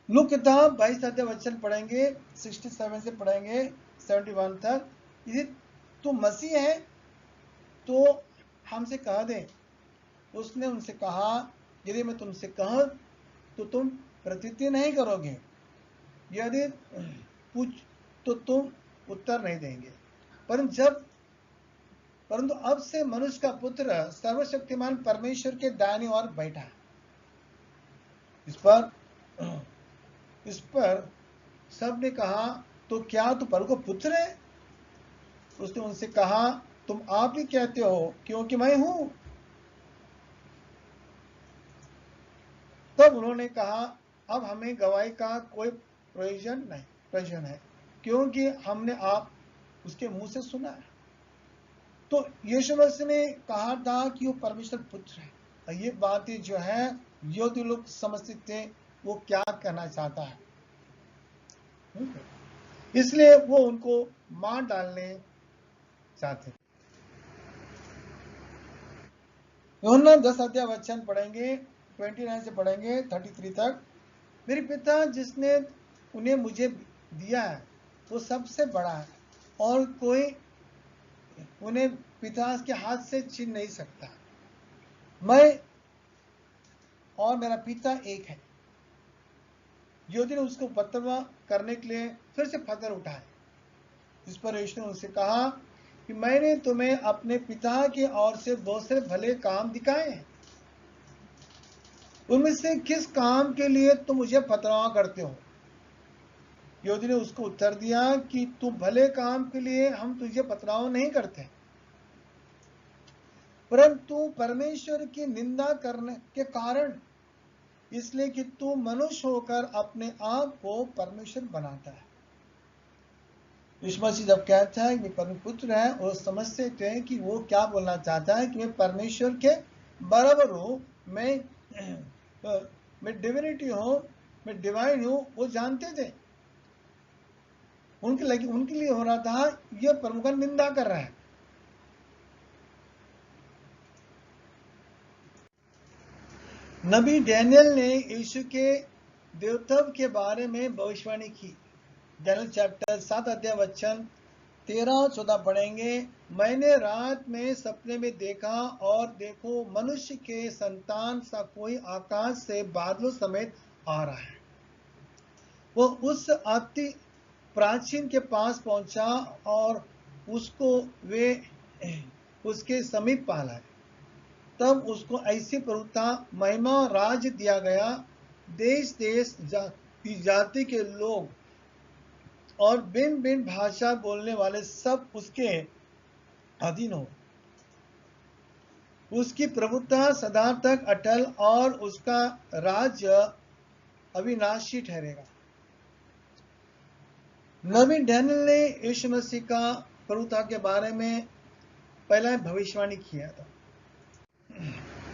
लूक किताब 22 अध्याय वचन पढ़ेंगे, 67 से पढ़ेंगे 71 तक। यदि तू मसीह है तो हमसे कह दे। उसने उनसे कहा, यदि मैं तुमसे कहूं तो तुम प्रत्युत्तर नहीं करोगे, यदि पूछ तो तुम उत्तर नहीं देंगे, परंतु अब से मनुष्य का पुत्र सर्वशक्तिमान परमेश्वर के दाहिनी ओर बैठा है। इस पर सब ने कहा, तो क्या तू प्रभु का पुत्र है? उसने उनसे कहा, तुम आप ही कहते हो, क्योंकि मैं हूं। तब उन्होंने कहा, अब हमें गवाही का कोई प्रयोजन है, क्योंकि हमने आप उसके मुंह से सुना है। तो यीशु मसीह ने कहा था कि वो परमेश्वर पुत्र है, और ये बातें जो है यहूदी लोग समझते थे वो क्या कहना चाहता है, इसलिए वो उनको मार डालने चाहते थे। यूहन्ना 10 अध्याय वचन पढ़ेंगे, 29 से पढ़ेंगे 33 तक। मेरे पिता जिसने उन्हें मुझे दिया है वो सबसे बड़ा है, और कोई उन्हें पिता के हाथ से छीन नहीं सकता। मैं और मेरा पिता एक है। यहूदी ने उसको पत्थर करने के लिए फिर से पत्थर उठाए। इस पर यीशु ने उनसे कहा कि मैंने तुम्हें अपने पिता की ओर से बहुत से भले काम दिखाए हैं, उनमें से किस काम के लिए तुम मुझे पथराव करते हो? यहूदी ने उसको उत्तर दिया कि तू भले काम के लिए हम तुझे पथराव नहीं करते, परंतु परमेश्वर की निंदा करने के कारण, इसलिए कि तू मनुष्य होकर अपने आप को परमेश्वर बनाता है। यीशु मसीह जब कहता है कि परमेश्वर पुत्र है, और समझते थे कि वो क्या बोलना चाहता है कि मैं परमेश्वर के बराबर हूँ, मैं डिविनिटी हूँ, मैं डिवाइन हूँ, वो जानते थे। उनके लिए हो रहा था, ये प्रभु का निंदा कर रहा है। नबी डैनियल ने यीशु के देवत्व के बारे में भविष्यवाणी की। डैनियल चैप्टर 7 अध्याय वचन 13-14 पढ़ेंगे। मैंने रात में सपने में देखा, और देखो मनुष्य के संतान सा कोई आकाश से बादलों समेत आ रहा है। वो उस अति प्राचीन के पास पहुंचा और उसको वे उसके समीप पाला। तब उसको ऐसी प्रभुता, महिमा, राज दिया गया, देश देश जाति के लोग और भिन्न भिन्न भाषा बोलने वाले सब उसके अधीन हो। उसकी प्रभुता सदा तक अटल, और उसका राज्य अविनाशी ठहरेगा। नबी डैनियल ने यीशु मसीह का प्रभुता के बारे में पहला भविष्यवाणी किया था।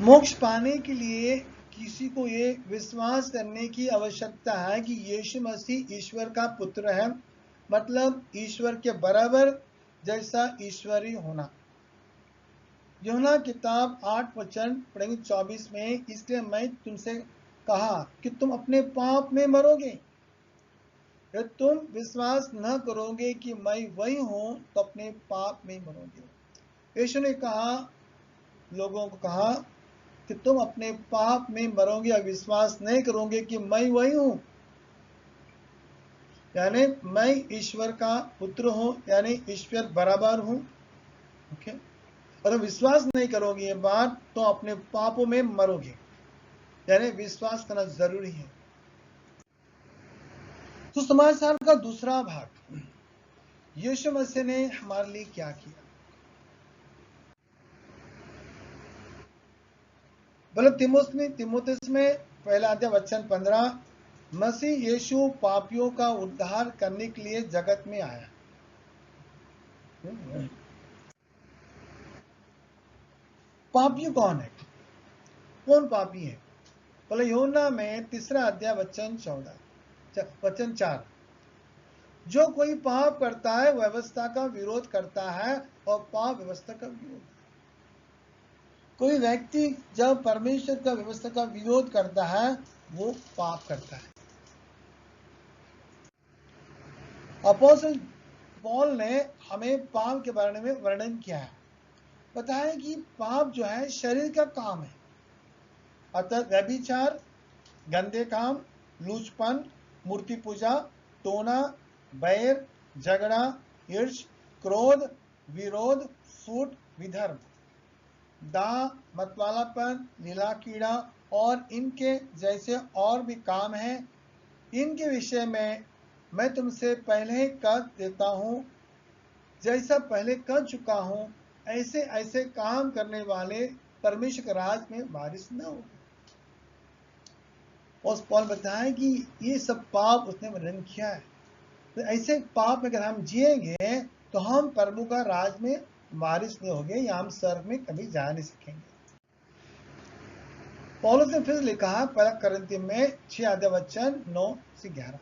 मोक्ष पाने के लिए किसी को ये विश्वास करने की आवश्यकता है कि यीशु मसीह ईश्वर का पुत्र है, मतलब ईश्वर के बराबर जैसा ईश्वरी होना। यूहन्ना किताब 8 वचन पढ़ेंगे 24 में, इसलिए मैं तुमसे कहा कि तुम अपने पाप में मरोगे। यदि तुम विश्वास न करोगे कि मैं वही हूं तो अपने पाप में मरोगे। यीशु ने कहा, लोगों को कहा कि तुम अपने पाप में मरोगे और विश्वास नहीं करोगे कि मैं वही हूं, यानी मैं ईश्वर का पुत्र हूं, यानी ईश्वर बराबर हूं। ओके, और विश्वास नहीं करोगे ये बात तो अपने पापों में मरोगे, यानी विश्वास करना जरूरी है। तो समाचार का दूसरा भाग, यीशु मसीह ने हमारे लिए क्या किया। बोले तिमुथियुस में पहला अध्याय वचन 15, मसीह यीशु पापियों का उद्धार करने के लिए जगत में आया। पापी कौन है, कौन पापी है? बोले यूहन्ना में तीसरा अध्याय वचन 4, जो कोई पाप करता है व्यवस्था का विरोध करता है और पाप व्यवस्था का विरोध। कोई व्यक्ति जब परमेश्वर का व्यवस्था का विरोध करता है वो पाप करता है। अपोस्तल पौल ने हमें पाप के बारे में वर्णन किया है, बताया कि पाप जो है शरीर का काम है, अतः व्यभिचार, गंदे काम, लूचपन, मूर्ति पूजा, टोना, बैर, झगड़ा, ईर्ष, क्रोध, विरोध, फूट, विधर्म, दाह, मतवालापन, लीला कीड़ा और इनके जैसे और भी काम हैं। इनके विषय में मैं तुमसे पहले ही कह देता हूं, जैसा पहले कह चुका हूं, ऐसे ऐसे काम करने वाले परमेश्वर के राज में वारिस न होंगे। और पौल बताया कि ये सब पाप उसने वर्णन किया है। तो ऐसे पाप में अगर हम जिएंगे तो हम प्रभु का राज में वारिस नहीं होंगे, या हम स्वर्ग में कभी जा नहीं सकेंगे। पौलुस ने फिर लिखा पहला कुरिन्थियों में 6 अध्याय वचन 9 से 11,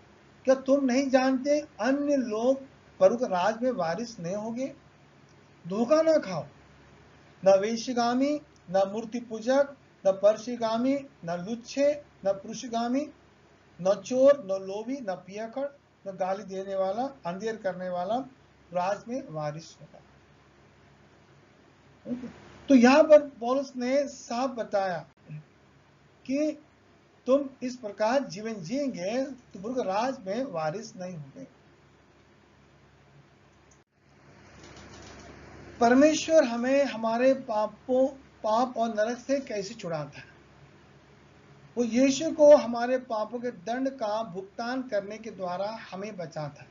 क्या तुम नहीं जानते अन्य लोग प्रभु के राज में वारिस नहीं होंगे? धोखा ना खाओ, न वेश्यगामी, न मूर्ति पूजक, न परशीगामी, न लुच्छे, न पुरुषगामी, न चोर, न लोभी, न पियक्कड़, न गाली देने वाला, अंधेर करने वाला राज में वारिस होगा। तो यहां पर पौलुस ने साफ बताया कि तुम इस प्रकार जीवन जिएंगे तो प्रभु के राज में वारिस नहीं होंगे। परमेश्वर हमें हमारे पाप और नरक से कैसे छुड़ाता है? वो यीशु को हमारे पापों के दंड का भुगतान करने के द्वारा हमें बचाता है।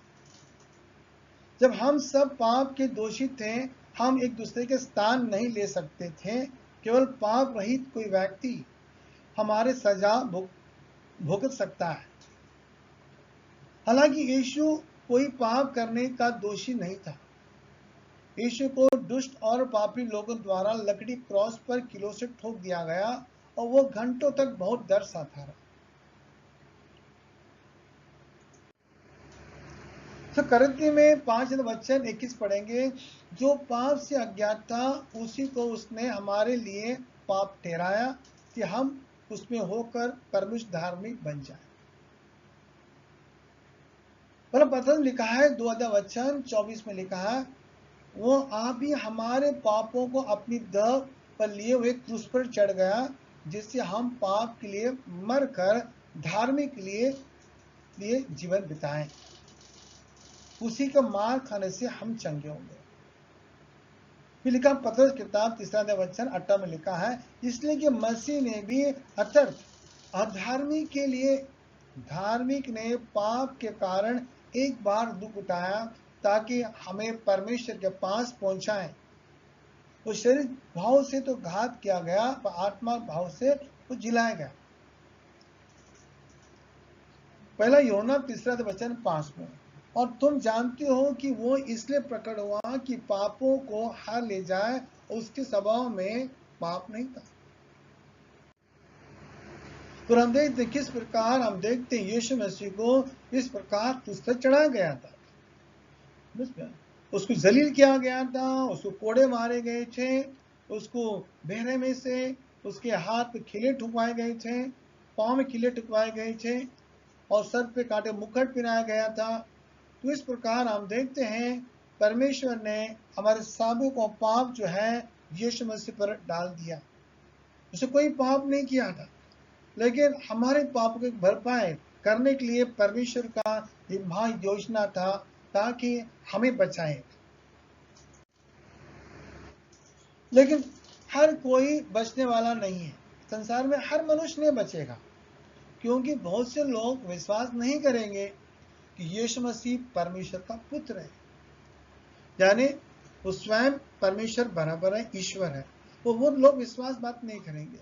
जब हम सब पाप के दोषी थे, हम एक दूसरे के स्थान नहीं ले सकते थे। केवल पाप रहित कोई व्यक्ति हमारे सजा भुगत सकता है। हालांकि यीशु कोई पाप करने का दोषी नहीं था। यीशु को दुष्ट और पापी लोगों द्वारा लकड़ी क्रॉस पर किलो से ठोक दिया गया और वो घंटों तक बहुत दर्द सहता रहा। तो कुरिन्थियों में 5 वचन 21 पढ़ेंगे, जो पाप से अज्ञात था उसी को उसने हमारे लिए पाप ठहराया कि हम उसमें होकर परमेश्वर धार्मिक बन जाए। पर पत्र लिखा है 2 अध्याय वचन 24 में लिखा है, वो आप भी हमारे पापों को अपनी देह पर लिए हुए क्रूस पर चढ़ गया, जिससे हम पाप के लिए मरकर धार्मिक के लिए जीवन बिताएं। उसी का मार खाने से हम चंगे होंगे। फिर लिखा पत्रस किताब 3 अध्याय वचन 18 में लिखा है, इसलिए कि मसीह ने भी अधार्मिक के लिए धार्मिक ने पाप के कारण एक बार दुख उठाया, ताकि हमें परमेश्वर के पास पहुंचाए। वो शरीर भाव से तो घात किया गया, पर आत्मा भाव से वो जिलाया गया। पहला यूहन्ना 3 वचन 5 में, और तुम जानते हो कि वो इसलिए प्रकट हुआ कि पापों को हार ले जाए, उसके स्वभाव में पाप नहीं था। और हम देखते किस प्रकार हम देखते हैं यीशु मसीह को इस प्रकार क्रूस पर चढ़ा गया था, उसको जलील किया गया था, उसको कोड़े मारे गए थे, उसको बहरे में से उसके हाथ में खिले ठुकवाए गए थे, पाँव में खिले ठुकवाए गए थे और सर पे कांटे मुकुट पहनाया गया था। तो इस प्रकार हम देखते हैं परमेश्वर ने हमारे साबों को पाप जो है यीशु मसीह पर डाल दिया। उसे कोई पाप नहीं किया था, लेकिन हमारे पाप को भरपाई करने के लिए परमेश्वर का एक महान योजना था ताकि हमें बचाए। लेकिन हर कोई बचने वाला नहीं है, संसार में हर मनुष्य नहीं बचेगा, क्योंकि बहुत से लोग विश्वास नहीं करेंगे कि यीशु मसीह परमेश्वर का पुत्र है, यानी वो स्वयं परमेश्वर बराबर है, ईश्वर है। वो लोग विश्वास बात नहीं करेंगे।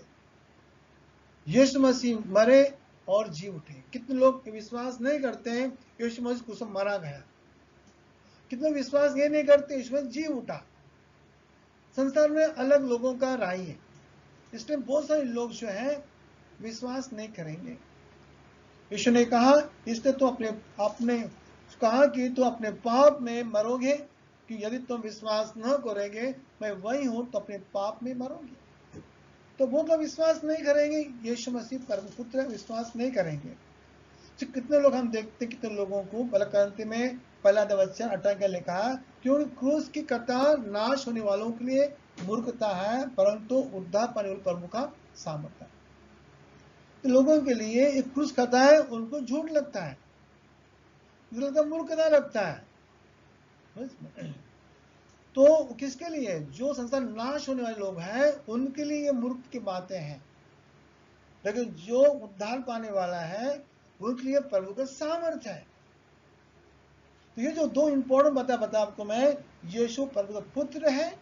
यीशु मसीह मरे और जी उठे। कितने लोग विश्वास नहीं करते हैं यीशु मसीह कुछ मरा गया, कितने विश्वास ये नहीं करते यीशु मसीह जी उठा। संसार में अलग लोगों का राय है, इसलिए बहुत सारे लोग जो है विश्वास नहीं करेंगे। यीशु ने कहा, इसलिए तो आपने कहा कि तो अपने पाप में मरोगे, कि यदि तुम विश्वास न करोगे मैं वही हूं तो अपने पाप में मरोगे। तो वो लोग विश्वास नहीं करेंगे, यीशु मसीह परम पुत्र विश्वास नहीं करेंगे। तो कितने लोग हम देखते, कितने लोगों को बलक्रांति में पहला वचन 18 का लिखा है, क्योंकि क्रूस की कतार नाश होने वालों के लिए मूर्खता है, परंतु उद्धार पाने वाले प्रभु का सामर्थ्य है। तो लोगों के लिए एक क्रूस कथा है, उनको झूठ लगता है, मूर्खता लगता है। तो किसके लिए? जो संसार नाश होने वाले लोग हैं उनके लिए ये मूर्ख की बातें हैं, लेकिन जो उद्धार पाने वाला है उनके लिए प्रभु का सामर्थ्य है। तो ये जो दो इंपॉर्टेंट बता आपको मैं, यीशु प्रभु का पुत्र है,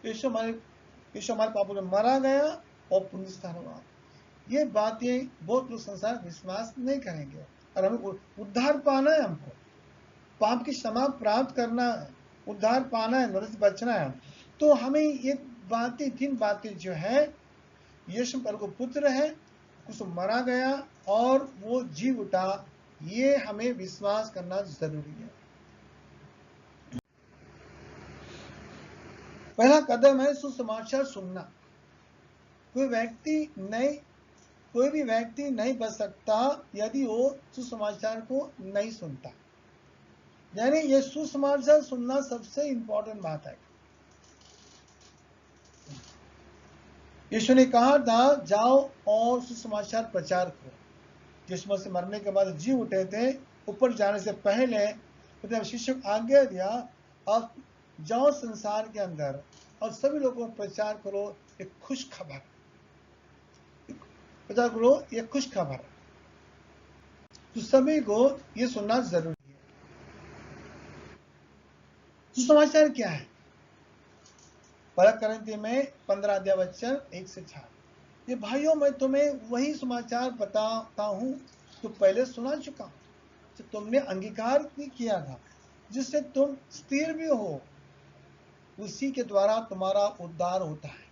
यीशु हमारे पापों में मारा गया और पुनरुत्थान हुआ। ये बातें बहुत लोग संसार विश्वास नहीं करेंगे। और हमें उद्धार पाना है, हमको पाप की क्षमा प्राप्त करना है, उद्धार पाना है, नरक से बचना है। तो हमें ये बातें, तीन बातें जो है, यीशु प्रभु पुत्र है, कुछ मरा गया और वो जी उठा, ये हमें विश्वास करना जरूरी है। पहला कदम है सुसमाचार सुनना। कोई भी व्यक्ति नहीं बच सकता यदि वो सुसमाचार को नहीं सुनता। यानी ये सुसमाचार सुनना सबसे इंपॉर्टेंट बात है। यीशु ने कहा था, जाओ और सुसमाचार प्रचार करो। यीशु मसीह मरने के बाद जी उठे थे, ऊपर जाने से पहले शिष्य को आज्ञा दिया, आप जाओ संसार के अंदर और सभी लोगों को प्रचार करो एक खुश खबर, प्रचार करो ये खुश खबर। तो सभी को ये सुनना जरूरी है। सुसमाचार क्या है? पहला कुरिन्थियों में 15 वचन 1 से 4, ये भाइयों मैं तुम्हें वही समाचार बताता हूं जो पहले सुना चुका हूं, जो तुमने अंगीकार भी किया था, जिससे तुम स्थिर भी हो, उसी के द्वारा तुम्हारा उद्धार होता है।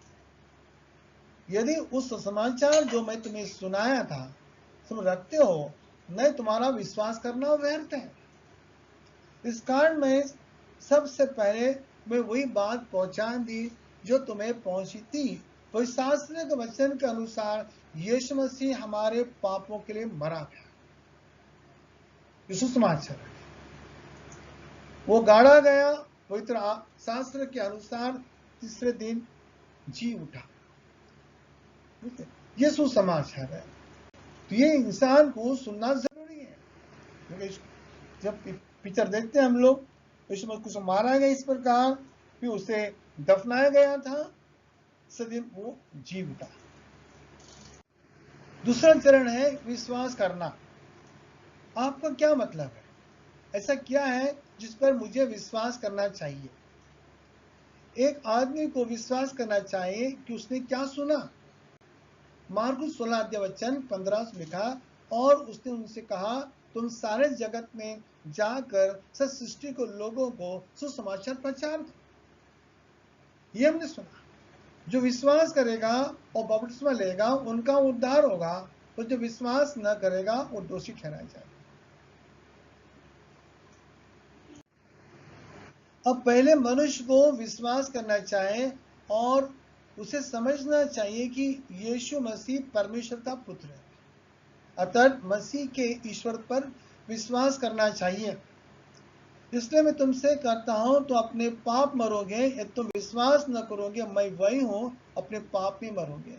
यदि उस समाचार जो मैं तुम्हें सुनाया था तुम रखते हो, नहीं तुम्हारा विश्वास करना व्यर्थ है। इस कारण मैं सबसे पहले मैं वही बात पहुंचा दी जो तुम्हें पहुंची थी। वही शास्त्र के वचन के अनुसार यीशु मसीह हमारे पापों के लिए मरा गया, यीशु समाचार वो गाड़ा गया, पवित्र शास्त्र के अनुसार तीसरे दिन जी उठा, ये सुसमाचार है। तो ये इंसान को सुनना जरूरी है, क्योंकि जब पिक्चर देखते हैं हम लोग, यीशु मसीह को मारा गया इस प्रकार, फिर उसे दफनाया गया था, दिन वो जी उठा। दूसरा चरण है विश्वास करना। आपका क्या मतलब है? ऐसा क्या है जिस पर मुझे विश्वास करना चाहिए? एक आदमी को विश्वास करना चाहिए कि उसने क्या सुना। मार्कुस 16 वचन 15 से लिखा, और उसने उनसे कहा, तुम सारे जगत में जाकर सब सृष्टि को लोगों को सुसमाचार प्रचार दो। ये हमने सुना। जो विश्वास करेगा और बपतिस्मा लेगा उनका उद्धार होगा, और जो विश्वास न करेगा वो दोषी ठहराया जाएगा। अब पहले मनुष्य को विश्वास करना चाहिए और उसे समझना चाहिए कि यीशु मसीह परमेश्वर का पुत्र है, अतः मसीह के ईश्वर पर विश्वास करना चाहिए। इसलिए मैं तुमसे कहता हूं, तो अपने पाप मरोगे, यदि तुम विश्वास न करोगे मैं वही हूं, अपने पाप में मरोगे।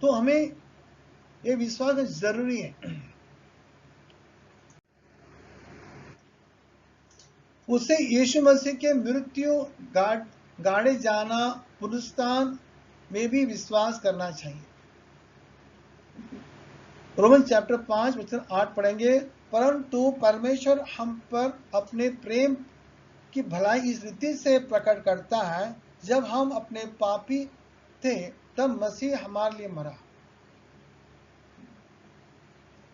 तो हमें ये विश्वास जरूरी है। उसे यीशु मसीह के मृत्यु, गाड़े जाना, पुनरुत्थान में भी विश्वास करना चाहिए। रोमन चैप्टर 5 वचन 8 पढ़ेंगे। परंतु परमेश्वर हम पर अपने प्रेम की भलाई इस रीति से प्रकट करता है, जब हम अपने पापी थे तब मसीह हमारे लिए मरा।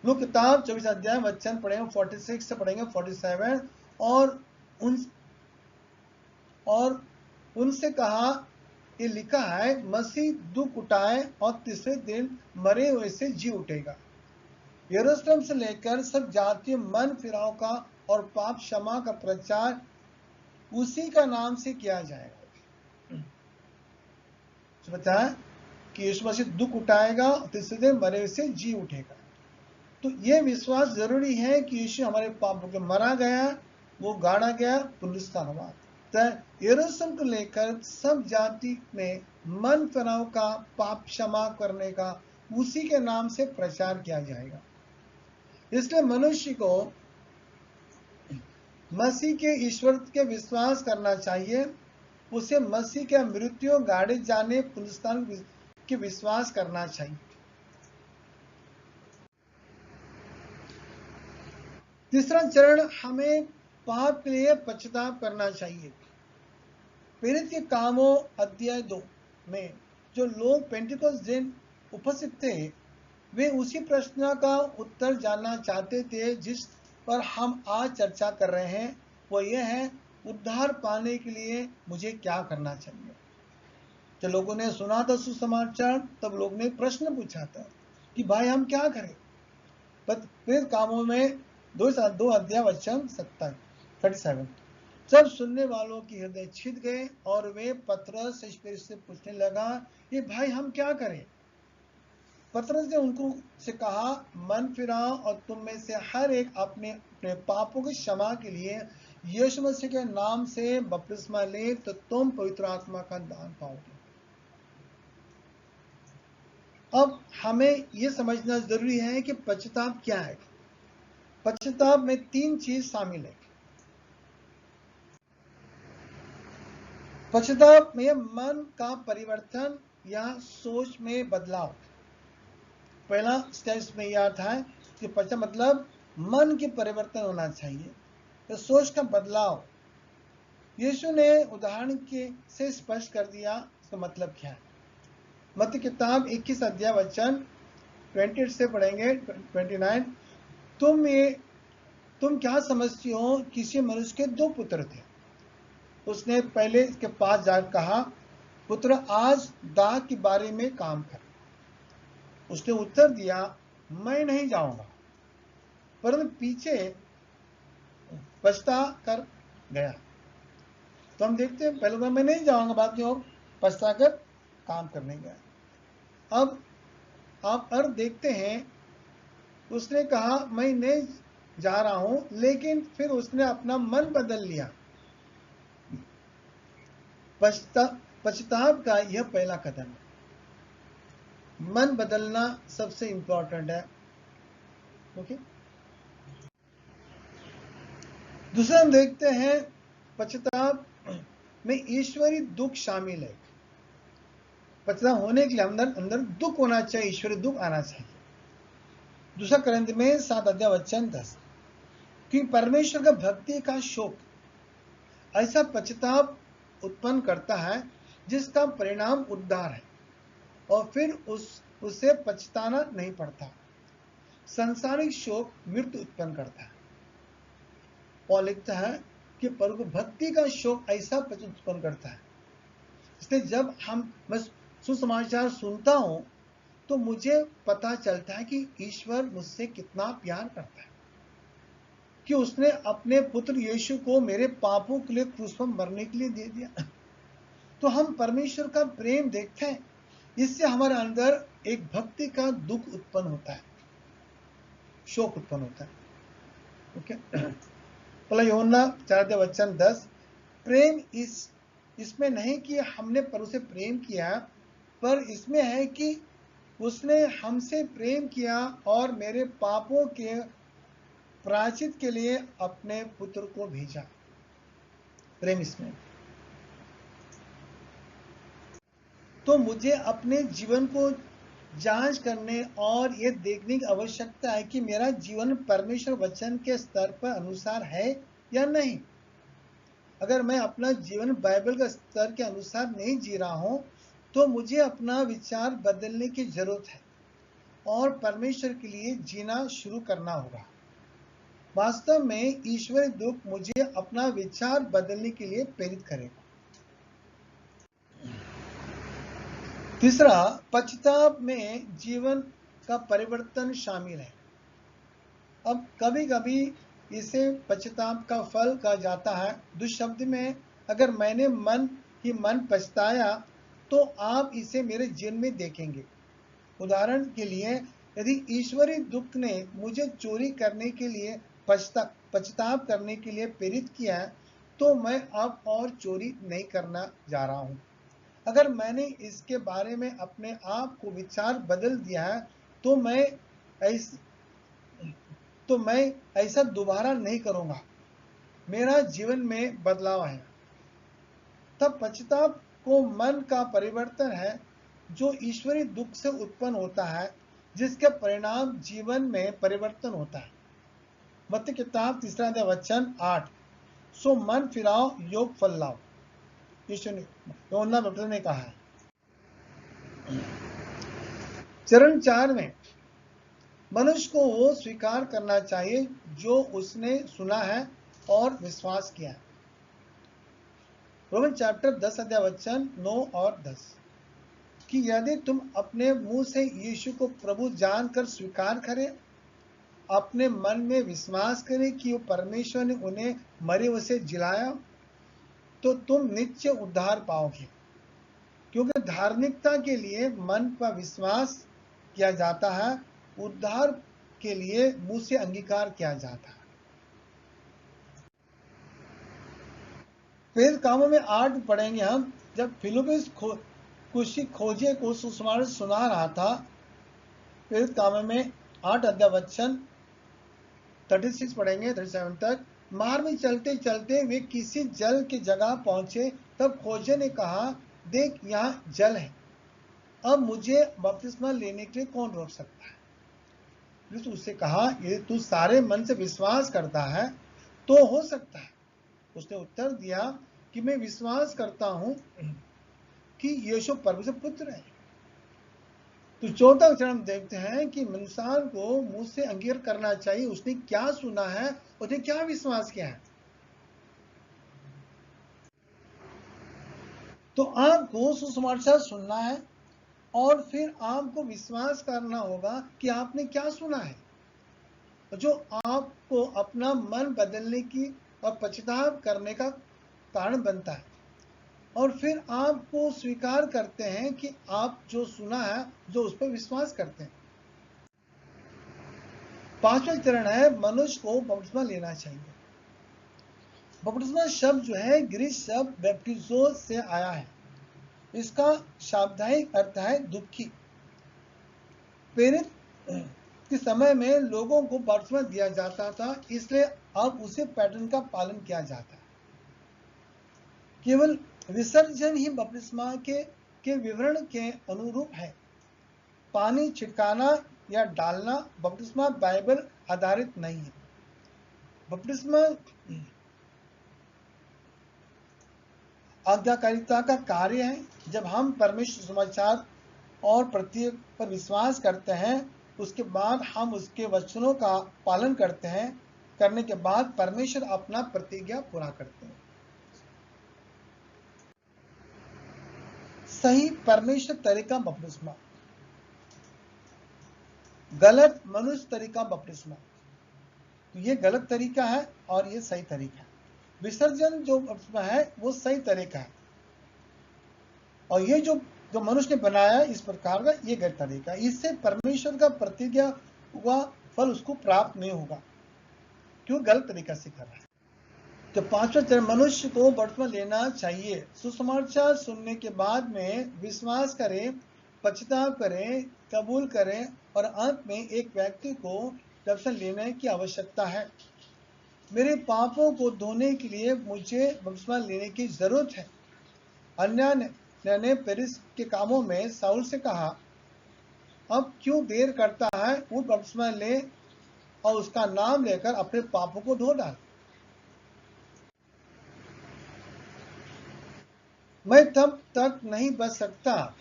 लूका किताब 24 अध्याय वचन पढ़ेंगे 46 से पढ़ेंगे 47। और उनसे कहा, ये लिखा है मसीह दुख उठाए और तीसरे दिन मरे हुए से जी उठेगा। यरूशलेम से लेकर सब जातियों मन फिराव का और पाप क्षमा का प्रचार उसी का नाम से किया जाएगा। बताया कि यीशु मसीह दुख उठाएगा और तीसरे दिन मरे हुए से जी उठेगा। तो यह विश्वास जरूरी है कि यीशु हमारे पापों के मरा गया, वो गाड़ा गया, पुनरुत्थान हुआ। यरूशलेम को लेकर सब जाति में मन फिराव का, पाप क्षमा करने का उसी के नाम से प्रचार किया जाएगा। इसलिए मनुष्य को मसीह के ईश्वर के विश्वास करना चाहिए। उसे मसीह के मृत्यु, गाड़े जाने, पुनरुत्थान के विश्वास करना चाहिए। तीसरा चरण, हमें पाप के लिए पश्चाताप करना चाहिए। प्रेरित के कामों अध्याय 2 में जो लोग पेंटिकोस्ट दिन उपस्थित थे, वे उसी प्रश्न का उत्तर जानना चाहते थे जिस पर हम आज चर्चा कर रहे हैं। वो यह है, उद्धार पाने के लिए मुझे क्या करना चाहिए। जब लोगों ने सुना था सुसमाचार, तब लोग ने प्रश्न पूछा था कि भाई हम क्या करें। प्रेरित कामों में 2 अध्याय वचन 37। जब सुनने वालों की हृदय छिद गए और वे पतरस से पूछने लगा, ये भाई हम क्या करें। पतरस ने उनको से कहा, मन फिराओ और तुम में से हर एक अपने अपने पापों की क्षमा के लिए यीशु मसीह के नाम से बपतिस्मा ले, तो तुम पवित्र आत्मा का दान पाओगे। अब हमें यह समझना जरूरी है कि पश्चाताप क्या है। पश्चाताप में 3 चीज शामिल है। पश्चाताप में मन का परिवर्तन या सोच में बदलाव। पहला स्टेज में यह आता है कि पश्चाताप मतलब मन के परिवर्तन होना चाहिए, तो सोच का बदलाव। यीशु ने उदाहरण के से स्पष्ट कर दिया इसका मतलब क्या है। मत्ती किताब 21 अध्याय वचन 28 से पढ़ेंगे 29। तुम क्या समझती हो, किसी मनुष्य के 2 पुत्र थे। उसने पहले इसके पास जाकर कहा, पुत्र आज दाख के बारे में काम कर। उसने उत्तर दिया, मैं नहीं जाऊंगा, परंतु पीछे पछता कर गया। तो हम देखते हैं, पहले मैं नहीं जाऊंगा, बाद में वो पछता कर काम करने गया। अब आप अर्थ देखते हैं, उसने कहा मैं नहीं जा रहा हूं, लेकिन फिर उसने अपना मन बदल लिया। पश्चाताप का यह पहला कदम है। मन बदलना सबसे इंपॉर्टेंट है। ओके। दूसरा हम देखते हैं, पश्चाताप में ईश्वरी दुख शामिल है। पश्चाताप होने के लिए अंदर दुख होना चाहिए, ईश्वरी दुख आना चाहिए। दूसरा कोरिन्थियों में 7 अध्याय वचन 10, कि परमेश्वर का भक्ति का शोक ऐसा पश्चाताप उत्पन्न करता है जिसका परिणाम उद्धार है, और फिर उससे पछताना नहीं पड़ता। संसारिक शोक मृत्यु उत्पन्न करता है। पौल लिखता है कि परंतु भक्ति का शोक ऐसा उत्पन्न करता है। इसलिए जब मैं सुसमाचार सुनता हूं, तो मुझे पता चलता है कि ईश्वर मुझसे कितना प्यार करता है, कि उसने अपने पुत्र यीशु को मेरे पापों के लिए क्रूस पर मरने के लिए दे दिया। तो हम परमेश्वर का प्रेम देखते हैं, इससे हमारे अंदर एक भक्ति का दुख उत्पन्न होता है, शोक उत्पन्न होता है। ओके, पहला यूहन्ना 4:10, प्रेम इसमें नहीं कि हमने प्रभु से प्रेम किया, पर इसमें है कि उसने हमसे प्रेम किया और मेरे पापों के प्रायश्चित के लिए अपने पुत्र को भेजा। प्रेम इसमें। तो मुझे अपने जीवन को जांच करने और ये देखने की आवश्यकता है कि मेरा जीवन परमेश्वर वचन के स्तर पर अनुसार है या नहीं। अगर मैं अपना जीवन बाइबल के स्तर के अनुसार नहीं जी रहा हूं, तो मुझे अपना विचार बदलने की जरूरत है और परमेश्वर के लिए जीना शुरू करना होगा। वास्तव में ईश्वरीय दुख मुझे अपना विचार बदलने के लिए प्रेरित करेगा। तीसरा, पश्चाताप में जीवन का परिवर्तन शामिल है। अब कभी कभी इसे पश्चाताप का फल कहा जाता है। दुष्शब्द में, अगर मैंने मन ही मन पछताया तो आप इसे मेरे जीवन में देखेंगे। उदाहरण के लिए, यदि ईश्वरीय दुख ने मुझे चोरी करने के लिए पश्चाताप करने के लिए प्रेरित किया है, तो मैं अब और चोरी नहीं करना जा रहा हूं। अगर मैंने इसके बारे में अपने आप को विचार बदल दिया है, तो मैं ऐसा दोबारा नहीं करूंगा। मेरा जीवन में बदलाव है। तब पश्चाताप को मन का परिवर्तन है, जो ईश्वरीय दुख से उत्पन्न होता है, जिसके परिणाम जीवन में परिवर्तन होता है। मत्ती किताब 3:8, सो मन फिराओ, योग फल लाओ, यीशु ने यूहन्ना बपतिस्मा ने कहा है। चरण 4 में मनुष्य को वो स्वीकार करना चाहिए जो उसने सुना है और विश्वास किया है। रोमन चैप्टर 10:9 और 10, कि यदि तुम अपने मुंह से यीशु को प्रभु जानकर स्वीकार करें, अपने मन में विश्वास करें कि वो परमेश्वर ने उन्हें मरे हुए से जिलाया, तो तुम निश्चय उद्धार पाओगे। क्योंकि धार्मिकता के लिए मन पर विश्वास किया जाता है, उद्धार के लिए मुंह से अंगीकार किया जाता है। प्रेरित कामों में 8 पढ़ेंगे हम। जब फिलिप्पुस कुछ खोजे को सुसमाचार सुना रहा था, प्रेरित कामों में 8 36 पढ़ेंगे 37 तक। मार्ग में चलते चलते वे किसी जल की जगह पहुंचे, तब खोजे ने कहा, देख यहाँ जल है, अब मुझे बपतिस्मा लेने के लिए कौन रोक सकता है? फिर उससे कहा, यदि तू सारे मन से विश्वास करता है तो हो सकता है। उसने उत्तर दिया कि मैं विश्वास करता हूं कि यीशु परमेश्वर पुत्र है। तो चौथा चरण देखते हैं कि इंसान को मुंह से अंगीकार करना चाहिए उसने क्या सुना है, उसने क्या विश्वास किया है। तो आपको सुसमाचार सुनना है और फिर आपको विश्वास करना होगा कि आपने क्या सुना है, जो आपको अपना मन बदलने की और पश्चाताप करने का कारण बनता है। और फिर आपको स्वीकार करते हैं कि आप जो सुना है, जो उस पर विश्वास करते हैं। 5वां चरण है, मनुष्य को बपतिस्मा लेना चाहिए। बपतिस्मा शब्द जो है ग्रीक शब्द बैप्टिजो से आया है। इसका शाब्दिक अर्थ है दुखी। प्रेरित के समय में लोगों को बपतिस्मा दिया जाता था, इसलिए अब उसी पैटर्न का पालन किया जाता है। केवल विसर्जन ही बपतिस्मा के विवरण के अनुरूप है। पानी छिड़काना या डालना बपतिस्मा बाइबल आधारित नहीं है। बपतिस्मा आज्ञाकारिता का कार्य है। जब हम परमेश्वर समाचार और प्रत्येक पर विश्वास करते हैं, उसके बाद हम उसके वचनों का पालन करते हैं। करने के बाद परमेश्वर अपना प्रतिज्ञा पूरा करते हैं। सही परमेश्वर तरीका बपतिस्मा। गलत मनुष्य तरीका बपतिस्मा, तो ये गलत तरीका है और ये सही तरीका है। विसर्जन जो बपतिस्मा है वो सही तरीका है, और ये जो मनुष्य ने बनाया इस प्रकार का, ये गलत तरीका। इससे परमेश्वर का प्रतिज्ञा हुआ फल उसको प्राप्त नहीं होगा, क्यों? गलत तरीका से कर रहा है। तो पांचवा चरण, मनुष्य को बपतिस्मा लेना चाहिए। सुसमाचार सुनने के बाद में विश्वास करें, पश्चाताप करें, कबूल करें, और अंत में एक व्यक्ति को बपतिस्मा लेने की आवश्यकता है। मेरे पापों को धोने के लिए मुझे बपतिस्मा लेने की जरूरत है। अन्य ने पेरिस के कामों में साउल से कहा, अब क्यों देर करता है, वो बपतिस्मा ले और उसका नाम लेकर अपने पापों को धो डाल। मैं तब तक नहीं बच सकता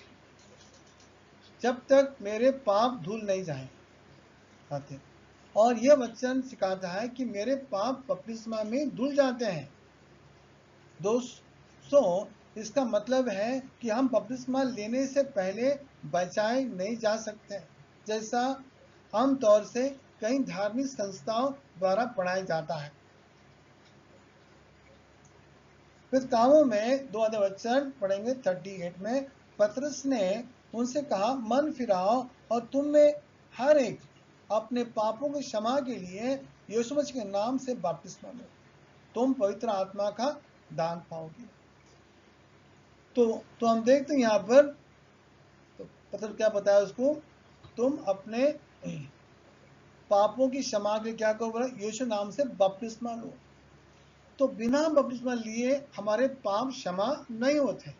जब तक मेरे पाप धुल नहीं जाते, और यह वचन सिखाता है कि मेरे पाप बपतिस्मा में धुल जाते हैं। दोस्तों, इसका मतलब है कि हम बपतिस्मा लेने से पहले बचाए नहीं जा सकते, जैसा आमतौर से कई धार्मिक संस्थाओं द्वारा पढ़ाया जाता है। फिर कामों में 2 वचन पढ़ेंगे 38 में। पतरस ने उनसे कहा, मन फिराओ और तुम में हर एक अपने पापों की क्षमा के लिए यीशु मसीह के नाम से बपतिस्मा लो, तुम पवित्र आत्मा का दान पाओगे। तो हम देखते हैं यहाँ पर, तो पतरस क्या बताया उसको, तुम अपने पापों की क्षमा के लिए क्या करो, यीशु नाम से बपतिस्मा लो। तो बिना बपतिस्मा लिए हमारे पाप क्षमा नहीं होते।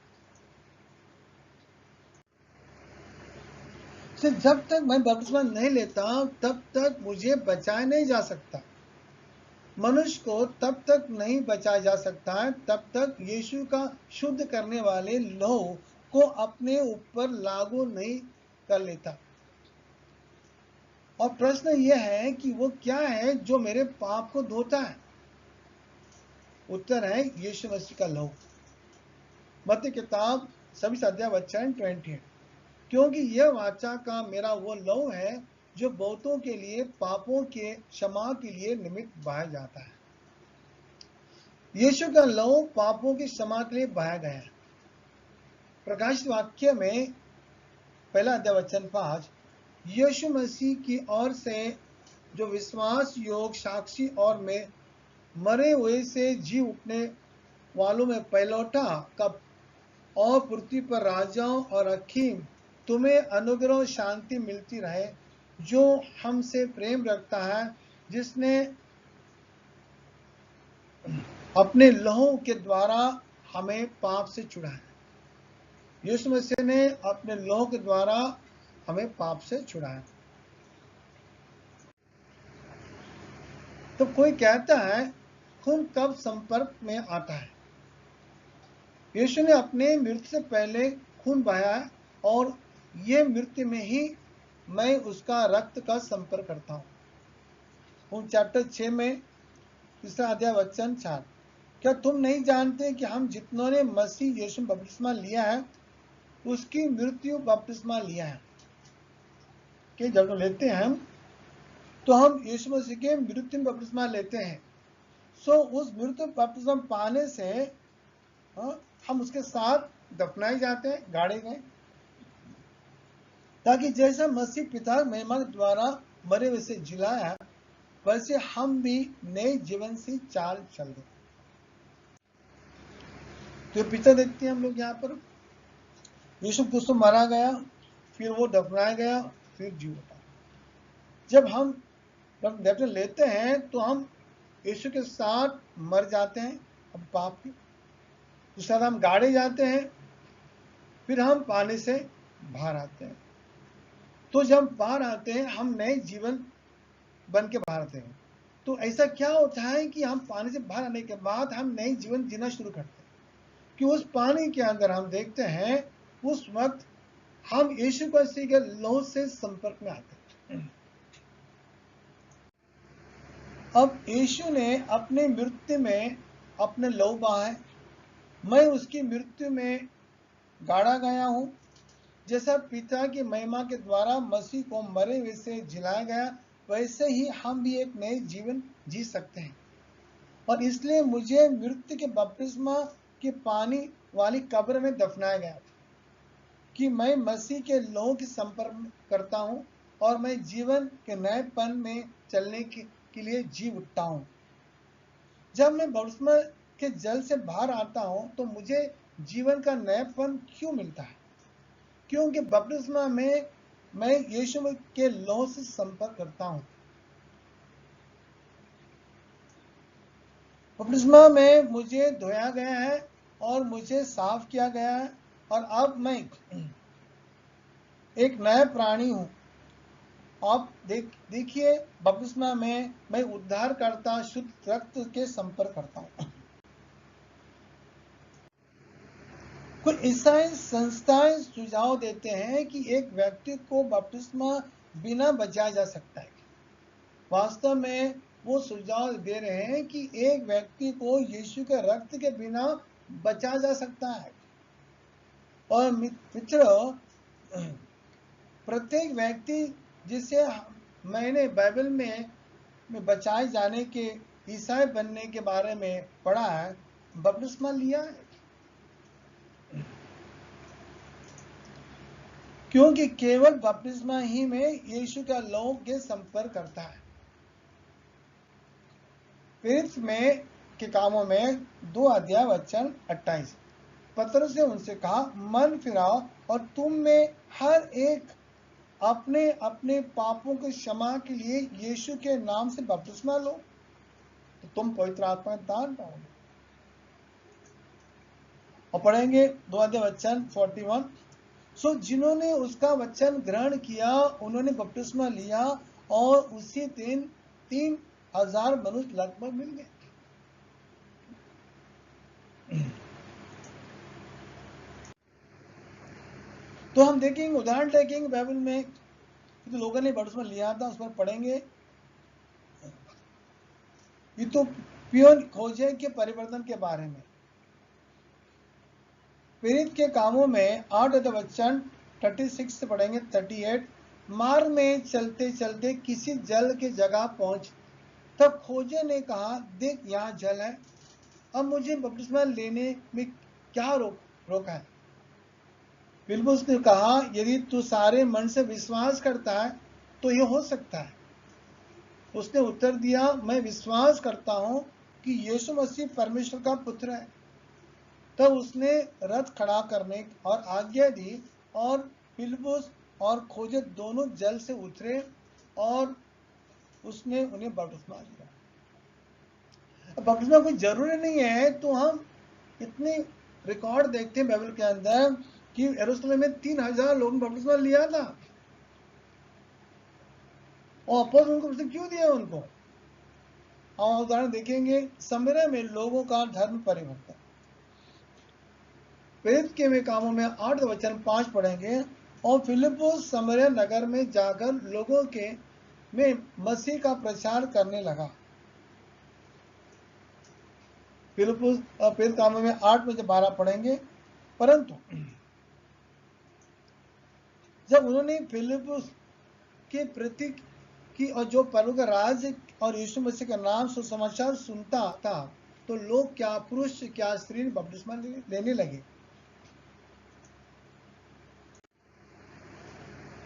जब तक मैं बपतिस्मा नहीं लेता तब तक मुझे बचाया नहीं जा सकता। मनुष्य को तब तक नहीं बचाया जा सकता है तब तक यीशु का शुद्ध करने वाले लहू को अपने ऊपर लागू नहीं कर लेता। और प्रश्न यह है कि वो क्या है जो मेरे पाप को धोता है? उत्तर है यीशु मसीह का लहू। मत्ती किताब 26 अध्याय वचन 20, क्योंकि यह वाचा का मेरा वो लहू है जो बहुतों के लिए पापों के क्षमा के लिए निमित्त बहाया जाता है। यीशु का लहू पापों की क्षमा के लिए बहाया गया है। प्रकाशित वाक्य में 1 अध्याय वचन 5, यीशु मसीह की ओर से जो विश्वास योग साक्षी और में मरे हुए से जी उठने वालों में पहलौठा कब, और पृथ्वी पर राजाओं और हकीम, तुम्हें अनुग्रह और शांति मिलती रहे, जो हमसे प्रेम रखता है, जिसने अपने लहू के द्वारा हमें पाप से छुड़ाया। यीशु मसीह ने अपने लहू के द्वारा हमें पाप से छुड़ाया। तो कोई कहता है खून कब संपर्क में आता है? यीशु ने अपने मृत्यु से पहले खून बहाया, और ये मृत्यु में ही मैं उसका रक्त का संपर्क करता हूँ। चैप्टर 6 में 3 अध्याय वचन 4, क्या तुम नहीं जानते कि हम जितनों ने मसीह यीशु बपतिस्मा लिया है उसकी मृत्यु बपतिस्मा लिया है? कि जब लेते हैं हम तो हम यीशु मसीह के मृत्यु में बपतिस्मा लेते हैं। सो उस मृत्यु बपतिस्मा पाने से हम उसके साथ दफनाए जाते हैं, गाड़े गए, ताकि जैसा मसीह पिता महिमा द्वारा मरे हुए से जिलाया, वैसे हम भी नए जीवन से चाल चल दें। तो पिता देखते हैं हम लोग यहाँ पर, यीशु क्रूस मारा गया, फिर वो दफनाया गया, फिर जी उठा। जब हम बैप्टिज्म लेते हैं तो हम यीशु के साथ मर जाते हैं हम पाप के, उसके बाद हम गाड़े जाते हैं, फिर हम पानी से बाहर आते हैं। तो जब बाहर आते हैं हम नए जीवन बन के बाहर आते हैं। तो ऐसा क्या होता है कि हम पानी से बाहर आने के बाद हम नए जीवन जीना शुरू करते हैं, कि उस पानी के अंदर हम देखते हैं उस वक्त हम यीशु मसीह के लहू से संपर्क में आते हैं। अब यीशु ने अपने मृत्यु में अपने लहू बहाए, मैं उसकी मृत्यु में गाड़ा गया हूं। जैसा पिता की महिमा के द्वारा मसीह को मरे हुए से जिलाया गया, वैसे ही हम भी एक नए जीवन जी सकते हैं। और इसलिए मुझे मृत्यु के बपतिस्मा के पानी वाली कब्र में दफनाया गया कि मैं मसीह के लहू के संपर्क करता हूं और मैं जीवन के नएपन में चलने के लिए जी उठता हूं। जब मैं बपतिस्मा के जल से बाहर आता हूं तो मुझे जीवन का नयापन क्यों मिलता है? क्योंकि बपतिस्मा में मैं यीशु के लहू से संपर्क करता हूं। बपतिस्मा में मुझे धोया गया है और मुझे साफ किया गया है और अब मैं एक नया प्राणी हूं। आप देखिए, बपतिस्मा में मैं उद्धार करता शुद्ध रक्त के संपर्क करता हूं। कुछ ईसाई संस्थाएं सुझाव देते हैं कि एक व्यक्ति को बपतिस्मा बिना बचाया जा सकता है। वास्तव में वो सुझाव दे रहे हैं कि एक व्यक्ति को यीशु के रक्त के बिना बचाया जा सकता है। और मित्रों, प्रत्येक व्यक्ति जिसे मैंने बाइबल में बचाए जाने के, ईसाई बनने के बारे में पढ़ा है, बपतिस्मा लिया है। क्योंकि केवल बपतिस्मा ही में यीशु का लहू के संपर्क करता है। प्रेरित में के कामों में 2 अध्याय वचन 28, पतरस ने उनसे कहा, मन फिराओ और तुम में हर एक अपने अपने पापों के क्षमा के लिए यीशु के नाम से बपतिस्मा लो, तो तुम पवित्र आत्मा का दान पाओगे। और पढ़ेंगे 2 अध्याय वचन 41, सो जिन्होंने उसका वचन ग्रहण किया उन्होंने बपतिस्मा लिया और उसी दिन 3000 मनुष्य लगभग मिल गए। तो हम देखेंगे, उदाहरण देखेंगे बाइबल में, तो लोगों ने बपतिस्मा लिया था, उस पर पढ़ेंगे। इथोपियन खोजे के परिवर्तन के बारे में प्रेरित के कामों में 8 वचन 36 से पढ़ेंगे 38, मार्ग में चलते चलते किसी जल की जगह पहुंच, तब खोजे ने कहा, देख यहाँ जल है, अब मुझे बपतिस्मा लेने में क्या रोका है? फिलिप्पुस ने कहा, यदि तू सारे मन से विश्वास करता है तो यह हो सकता है। उसने उत्तर दिया, मैं विश्वास करता हूं कि यीशु मसीह परमेश्वर का पुत्र है। तब उसने रथ खड़ा करने और आज्ञा दी और फिलिप्पुस और खोजे दोनों जल से उतरे और उसने उन्हें बपतिस्मा दिया। बपतिस्मा कोई जरूरी नहीं है, तो हम इतने रिकॉर्ड देखते हैं बाइबल के अंदर कि यरूशलेम में 3000 लोगों ने बपतिस्मा लिया था। और अपोस्तल उनको क्यों दिया उनको? हम उदाहरण देखेंगे, समरया में लोगों का धर्म परिवर्तन। प्रेरित के में कामों में 8 वचन 5 पढ़ेंगे, और फिलिप्पुस समरया नगर में जाकर लोगों के में मसीह का प्रचार करने लगा। फिलिप्पुस प्रेरित कामों में 8 में 12 पढ़ेंगे, परंतु जब उन्होंने फिलिप्पुस के प्रति की और जो परलोक का राज्य और यीशु मसीह का नाम सुसमाचार सुनता था, तो लोग क्या पुरुष क्या स्त्री बपतिस्मा लेने लगे।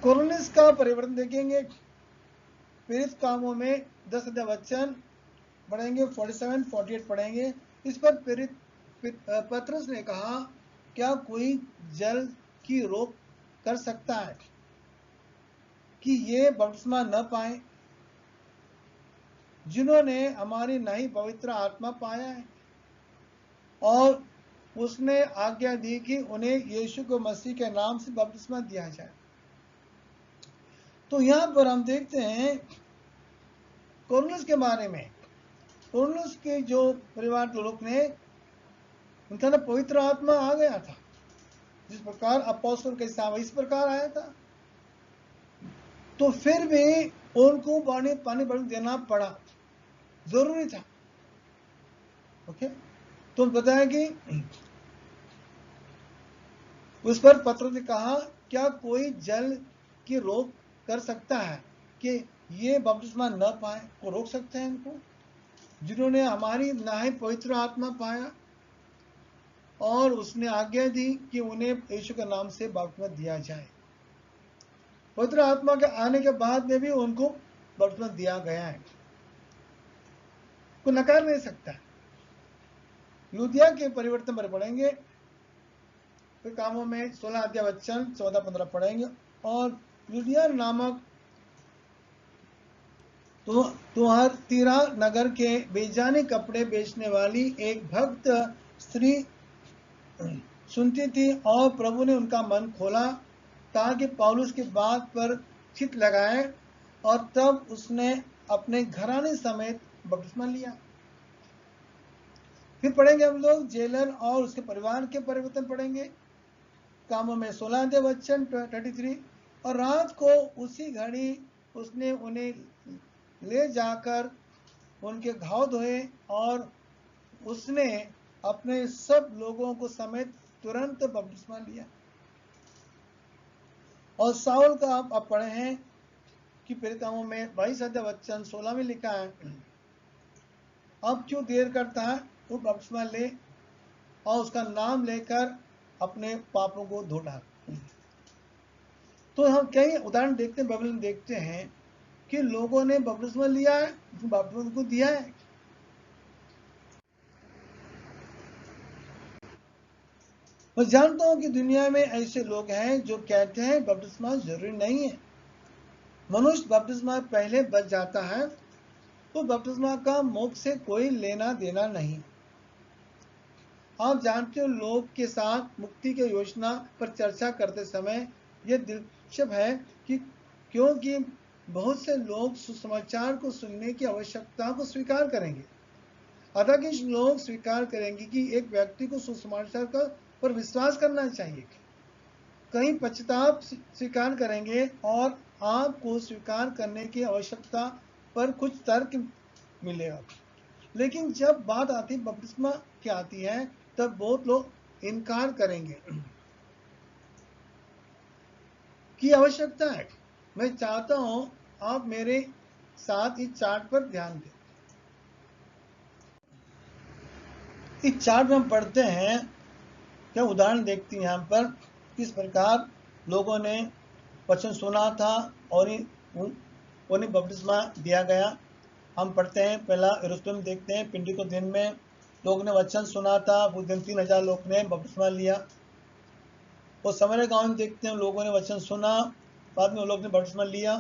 कोरनेलियस का परिवर्तन देखेंगे, प्रेरित कामों में 10 वचन पढ़ेंगे, 47 48 पढ़ेंगे। इस पर प्रेरित पतरस ने कहा, क्या कोई जल की रोक कर सकता है कि ये बपतिस्मा न पाए जिन्होंने हमारी नहीं पवित्र आत्मा पाया है? और उसने आज्ञा दी कि उन्हें यीशु को मसीह के नाम से बपतिस्मा दिया जाए। तो यहां पर हम देखते हैं कोरनेलियस के बारे में। कोरनेलियस के जो परिवार के लोग ने, उनका ना पवित्र आत्मा आ गया था, जिस प्रकार अपोस्तल के साथ इस प्रकार आया था, तो फिर भी उनको पानी देना पड़ा, जरूरी था। ओके, तो बताया कि उस पर पतरस ने कहा क्या कोई जल की रोक कर सकता है कि ये बपतिस्मा न पाए? को रोक सकते हैं इनको, जिन्होंने हमारी नाहे पवित्र आत्मा पाया और उसने आज्ञा दी कि उन्हें यीशु के नाम से बपतिस्मा दिया जाए। पवित्र आत्मा के आने के बाद में भी उनको बपतिस्मा दिया गया है, को नकार नहीं सकता है। लुदिया के परिवर्तन पर पढ़ेंगे, फिर कामों में 16 अध्याय वचन 14-15 पढ़ेंगे। और लुदिया नामक तुआतीरा नगर के बेजाने कपड़े बेचने वाली एक भक्त स्त्री सुनती थी और प्रभु ने उनका मन खोला ताकि पौलुस की बात पर चित लगाए, और तब उसने अपने घराने समेत बपतिस्मा लिया। फिर पढ़ेंगे हम लोग जेलर और उसके परिवार के परिवर्तन पढ़ेंगे, कामों में 16 वचन 33। और रात को उसी घड़ी उसने उन्हें ले जाकर उनके घाव धोए और उसने अपने सब लोगों को समेत तुरंत बपतिस्मा लिया। और साउल का आप पढ़े हैं कि पहले कामों में 22 वचन 16 में लिखा है, अब क्यों देर करता है, वो बपतिस्मा ले और उसका नाम लेकर अपने पापों को धो डाल। तो हम कई उदाहरण देखते हैं, बाइबल में देखते हैं कि लोगों ने बपतिस्मा लिया है, बपतिस्मा को दिया है। मैं जानता हूं कि दुनिया में ऐसे लोग हैं जो कहते हैं बपतिस्मा जरूरी नहीं है, मनुष्य बपतिस्मा पहले बच जाता है, तो बपतिस्मा का मोक्ष से कोई लेना देना नहीं। आप जानते हो, लोग के साथ मुक्ति की योजना पर चर्चा करते समय यह दिलचस्प है कि क्योंकि बहुत से लोग सुसमाचार को सुनने की आवश्यकता को स्वीकार करेंगे। अतः कुछ लोग स्वीकार करेंगे कि एक व्यक्ति को सुसमाचार पर विश्वास करना चाहिए, कहीं पश्चाताप स्वीकार करेंगे और आपको स्वीकार करने की आवश्यकता पर कुछ तर्क मिलेगा। लेकिन जब बात आती बपतिस्मा की आती है, तब बहुत लोग इनकार करेंगे की आवश्यकता है। मैं चाहता हूं आप मेरे साथ इस चार्ट पर ध्यान दें। इस चार्ट में हम पढ़ते हैं, क्या उदाहरण देखते हैं यहाँ पर, किस प्रकार लोगों ने वचन सुना था और उन्हें बपतिस्मा दिया गया। हम पढ़ते हैं, पहला यरूशलेम देखते हैं, पिंडी को दिन में लोगों ने वचन सुना था, उस दिन 3000 लोग ने बपतिस्मा लिया। और समरे गांव में देखते हैं, लोगों ने वचन सुना, बाद में लोग ने बपतिस्मा लिया।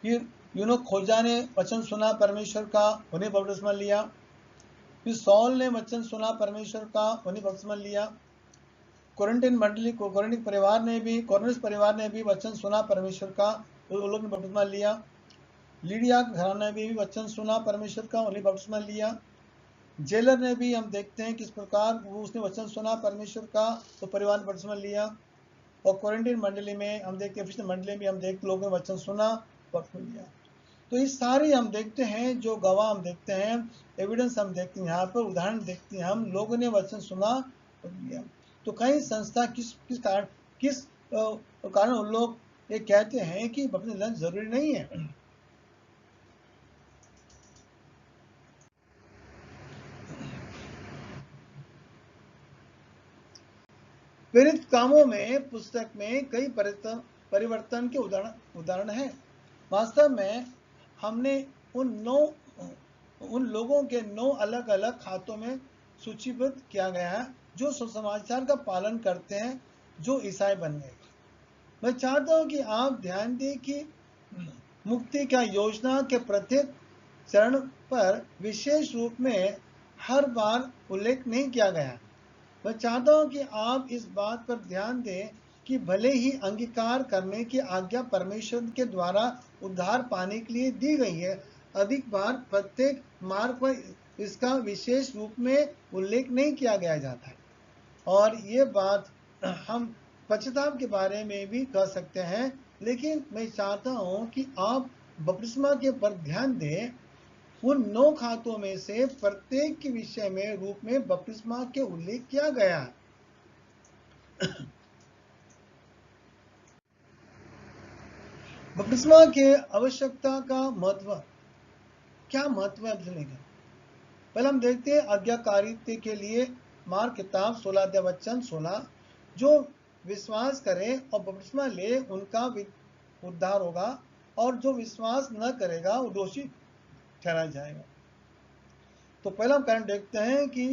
फिर यूनो खोजा ने वचन सुना परमेश्वर का, उन्हें बपतिस्मा लिया। फिर सौल ने वचन सुना परमेश्वर का, उन्हें बपतिस्मा लिया। कोरिन्थियन मंडली को कोरिन्थियन परिवार ने भी वचन सुना परमेश्वर का, उन लोग ने बपतिस्मा लिया। लीडिया घराने ने भी वचन सुना परमेश्वर का, उन्हें बपतिस्मा लिया। जेलर ने भी, हम देखते हैं किस प्रकार उसने वचन सुना परमेश्वर का, तो परिवार ने बपतिस्मा लिया। और कोरिन्थियन मंडली में हम देखते हैं, मंडली में हम देखते लोगों ने वचन सुना, बपतिस्मा लिया। तो ये सारी हम देखते हैं जो गवाह हम देखते हैं, एविडेंस हम देखते हैं, यहाँ पर उदाहरण देखते हैं, हम लोगों ने वचन सुना और लिया। तो कई संस्था किस कारण उन लोग ये कहते हैं कि बपतिस्मा लेना जरूरी नहीं है। प्रेरित कामों में पुस्तक में कई परिवर्तन के उदाहरण हैं। वास्तव में हमने उन लोगों के 9 अलग अलग खातों में सूचीबद्ध किया गया है जो सुसमाचार का पालन करते हैं, जो ईसाई बन गए। मैं चाहता हूं कि आप ध्यान दें कि मुक्ति का योजना के प्रत्येक चरण पर विशेष रूप में हर बार उल्लेख नहीं किया गया। मैं चाहता हूं कि आप इस बात पर ध्यान दें कि भले ही अंगीकार करने की आज्ञा परमेश्वर के द्वारा उद्धार पाने के लिए दी गई है, अधिक बार प्रत्येक मार्ग पर इसका विशेष रूप में उल्लेख नहीं किया गया जाता है। और ये बात हम पश्चाताप के बारे में भी कह सकते हैं, लेकिन मैं चाहता हूं कि आप बपतिस्मा के पर ध्यान दें। उन 9 खातों में से प्रत्येक के विषय में रूप में बपतिस्मा के उल्लेख किया गया है। बपतिस्मा के आवश्यकता का महत्व, क्या महत्व है बपतिस्मा का? पहले हम देखते हैं आज्ञाकारित्व के लिए मार्क किताब 16 अध्याय वचन 16, जो विश्वास करे और बपतिस्मा ले उनका उद्धार होगा, और जो विश्वास न करेगा वो दोषी ठहराया जाएगा। तो पहला हम कारण देखते हैं कि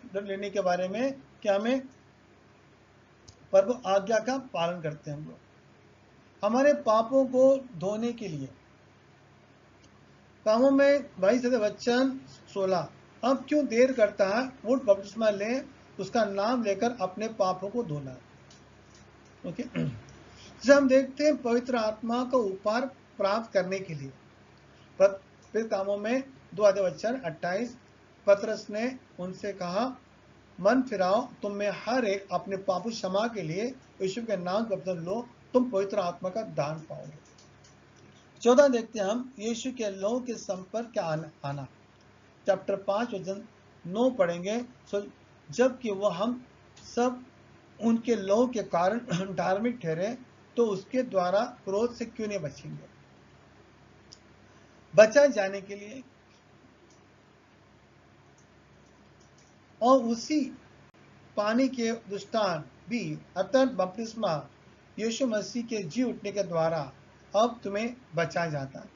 दंड लेने के बारे में, कि हमें प्रभु आज्ञा का पालन करते हैं हम लोग, हमारे पापों को धोने के लिए। कामों में 22 वचन 16, अब क्यों देर करता है, उठ बपतिस्मा ले, उसका नाम लेकर अपने पापों को धोना। ओके, जब हम देखते हैं पवित्र आत्मा का उपहार प्राप्त करने के लिए, फिर कामों में 2 अध्याय वचन 28, पतरस ने उनसे कहा, मन फिराओ, तुम में हर एक अपने पापों क्षमा के लिए यीशु के नाम का बपतिस्मा लो, तुम पवित्र आत्मा का दान पाओगे। 14 देखते हैं हम, यीशु के लहू के संपर्क का आना, चैप्टर 5 वचन 9 पढ़ेंगे। सो जबकि वह हम सब उनके लहू के कारण धार्मिक ठहरे, तो उसके द्वारा क्रोध से क्यों नहीं बचेंगे। बचा जाने के लिए और उसी पानी के दृष्टांत भी, अर्थात बपतिस्मा यीशु मसीह के जी उठने के द्वारा अब तुम्हें बचाया जाता है।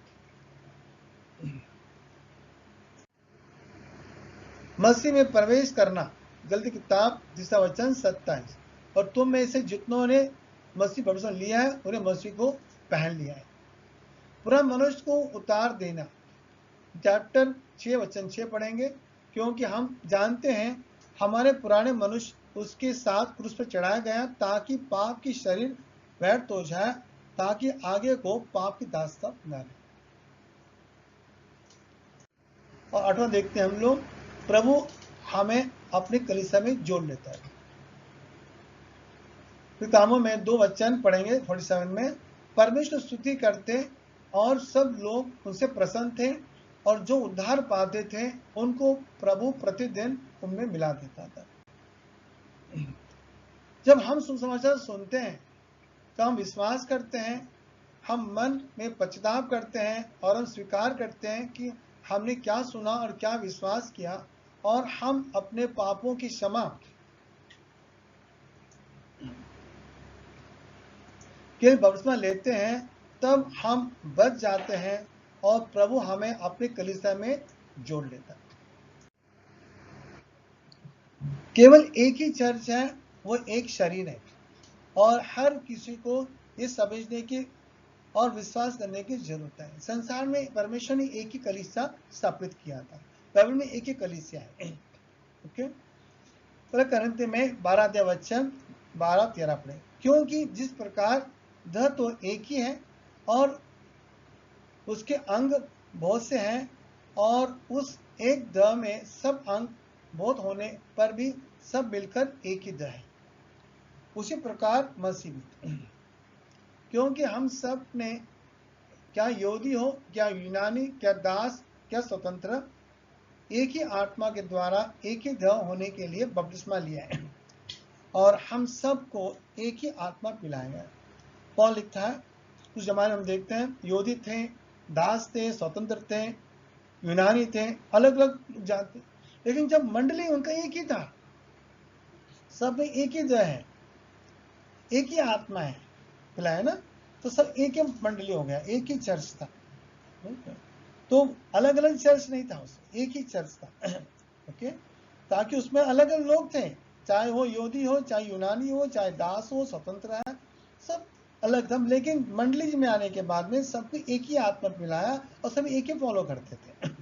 मसीह में प्रवेश करना, गलती किताब 3 वचन 27, और तुम में से जितनों ने मसीह बपतिस्मा लिया है उन्हें मसीह को पहन लिया है। पूरा मनुष्य को उतार देना, चैप्टर 6 वचन 6 पढ़ेंगे, क्योंकि हम जानते हैं हमारे पुराने मनुष्य उसके साथ क्रूस पर चढ़ाया गया, ताकि पाप की शरीर व्यर्थ हो जाए, ताकि आगे को पाप की दास्ता न रहे। और 8वां देखते हैं हम लोग, प्रभु हमें अपनी कलीसिया में जोड़ लेता है। फिर कामों में 2 वचन पढ़ेंगे 47 में, परमेश्वर स्तुति करते और सब लोग उनसे प्रसन्न थे, और जो उद्धार पाते थे उनको प्रभु प्रतिदिन उनमें मिला देता था। जब हम सुसमाचार सुनते हैं तो हम विश्वास करते हैं, हम मन में पश्चाताप करते हैं, और हम स्वीकार करते हैं कि हमने क्या सुना और क्या विश्वास किया, और हम अपने पापों की क्षमा के बपतिस्मा लेते हैं, तब हम बच जाते हैं और प्रभु हमें अपनी कलीसिया में जोड़ लेता है। केवल एक ही चर्च है, वो एक शरीर है, और हर किसी को ये समझने की और विश्वास करने की जरूरत है। संसार में परमेश्वर ने एक ही कलीसिया स्थापित किया था, बाइबल में एक ही कलीसिया है। ओके, करंती में 12 अध्याय वचन 12-13 पढ़े, क्योंकि जिस प्रकार देह तो एक ही है और उसके अंग बहुत से हैं, और उस एक देह में सब अंग बहुत होने पर भी सब मिलकर एक ही देह है, उसी प्रकार मसीह भी। क्योंकि हम सब ने, क्या यहूदी हो क्या यूनानी, क्या दास क्या स्वतंत्र, एक ही आत्मा के द्वारा एक ही देह होने के लिए बपतिस्मा लिया है, और हम सबको एक ही आत्मा पिलाया गया। पौल लिखता है, उस जमाने में हम देखते हैं यहूदी थे, दास थे, स्वतंत्र थे, यूनानी थे, अलग अलग जाति, लेकिन जब मंडली उनका एक ही था, सब में एक ही देह है, एक ही आत्मा है, पिलाया ना, तो सब एक ही मंडली हो गया, एक ही चर्च था। तो अलग अलग चर्च नहीं था, उसमें एक ही चर्च था। ओके, ताकि उसमें अलग अलग लोग थे, चाहे वो यहूदी हो, चाहे यूनानी हो, चाहे दास हो, स्वतंत्र है, सब अलग था, लेकिन मंडली में आने के बाद में सबको एक ही आत्मा मिलाया और सब एक ही फॉलो करते थे।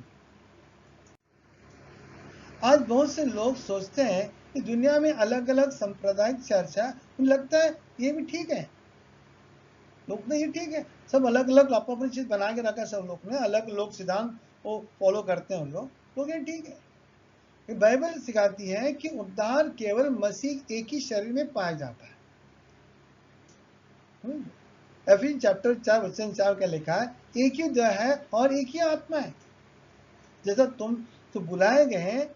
आज बहुत से लोग सोचते हैं कि दुनिया में अलग अलग सांप्रदायिक चर्च है, उन्हें लगता है ये भी ठीक है, लोग ने ये ठीक है, सब अलग अलग अपनी चीज बना के रखा, सब लोग ने अलग लोग सिद्धांत वो फॉलो करते हैं, उन लोग ये ठीक है। बाइबल सिखाती है कि उद्धार केवल मसीह एक ही शरीर में पाया जाता है। एफिन चैप्टर 4 वचन 4 का लिखा है, एक ही देह है और एक ही आत्मा है, जैसा तुम तो बुलाए गए हैं,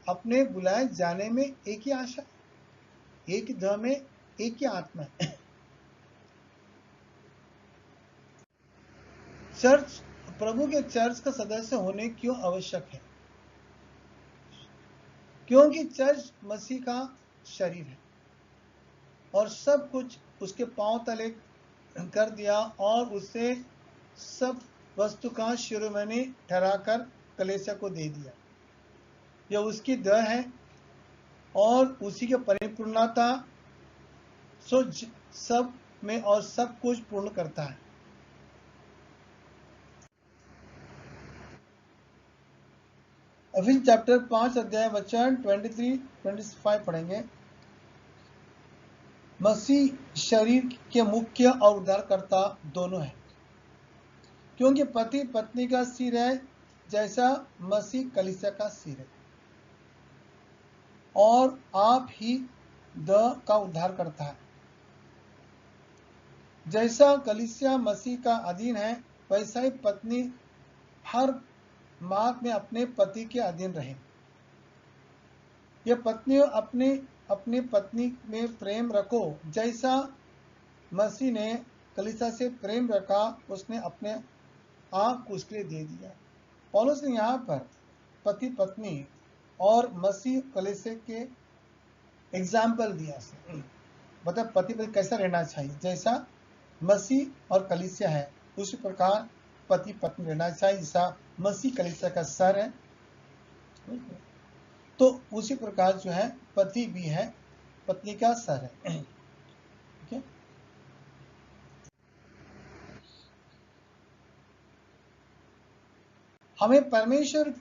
अपने बुलाए जाने में एक ही आशा, एक ही देह में एक ही आत्मा है। चर्च, प्रभु के चर्च का सदस्य होने क्यों आवश्यक है? क्योंकि चर्च मसीह का शरीर है और सब कुछ उसके पांव तले कर दिया और उसे सब वस्तु का शिरोमणि ठहराकर कलीसिया को दे दिया। यह उसकी देह है और उसी की परिपूर्णता सो सब में और सब कुछ पूर्ण करता है। अभी चैप्टर 5 अध्याय वचन 23-25 पढ़ेंगे। मसीह शरीर के मुख्य और उद्धारकर्ता दोनों है, क्योंकि पति पत्नी का सिर है जैसा मसीह कलीसिया का सिर है, और आप ही देह का उद्धार करता है। जैसा कलीसिया मसीह का अधीन है, वैसा ही पत्नी हर बात में अपने पति के अधीन रहे। ये पत्नियों अपनी पत्नी में प्रेम रखो, जैसा मसीह ने कलीसिया से प्रेम रखा, उसने अपने आप को उसके लिए दे दिया। पौलुस ने यहाँ पर पति पत्नी और मसीह कलीसिया के एग्जाम्पल दिया, मतलब पति पत्नी कैसा रहना चाहिए। जैसा मसीह और कलीसिया है उसी प्रकार पति पत्नी रहना चाहिए। जैसा मसीह कलीसिया का सर है, तो उसी प्रकार जो है पति भी है पत्नी का सर है। okay? हमें परमेश्वर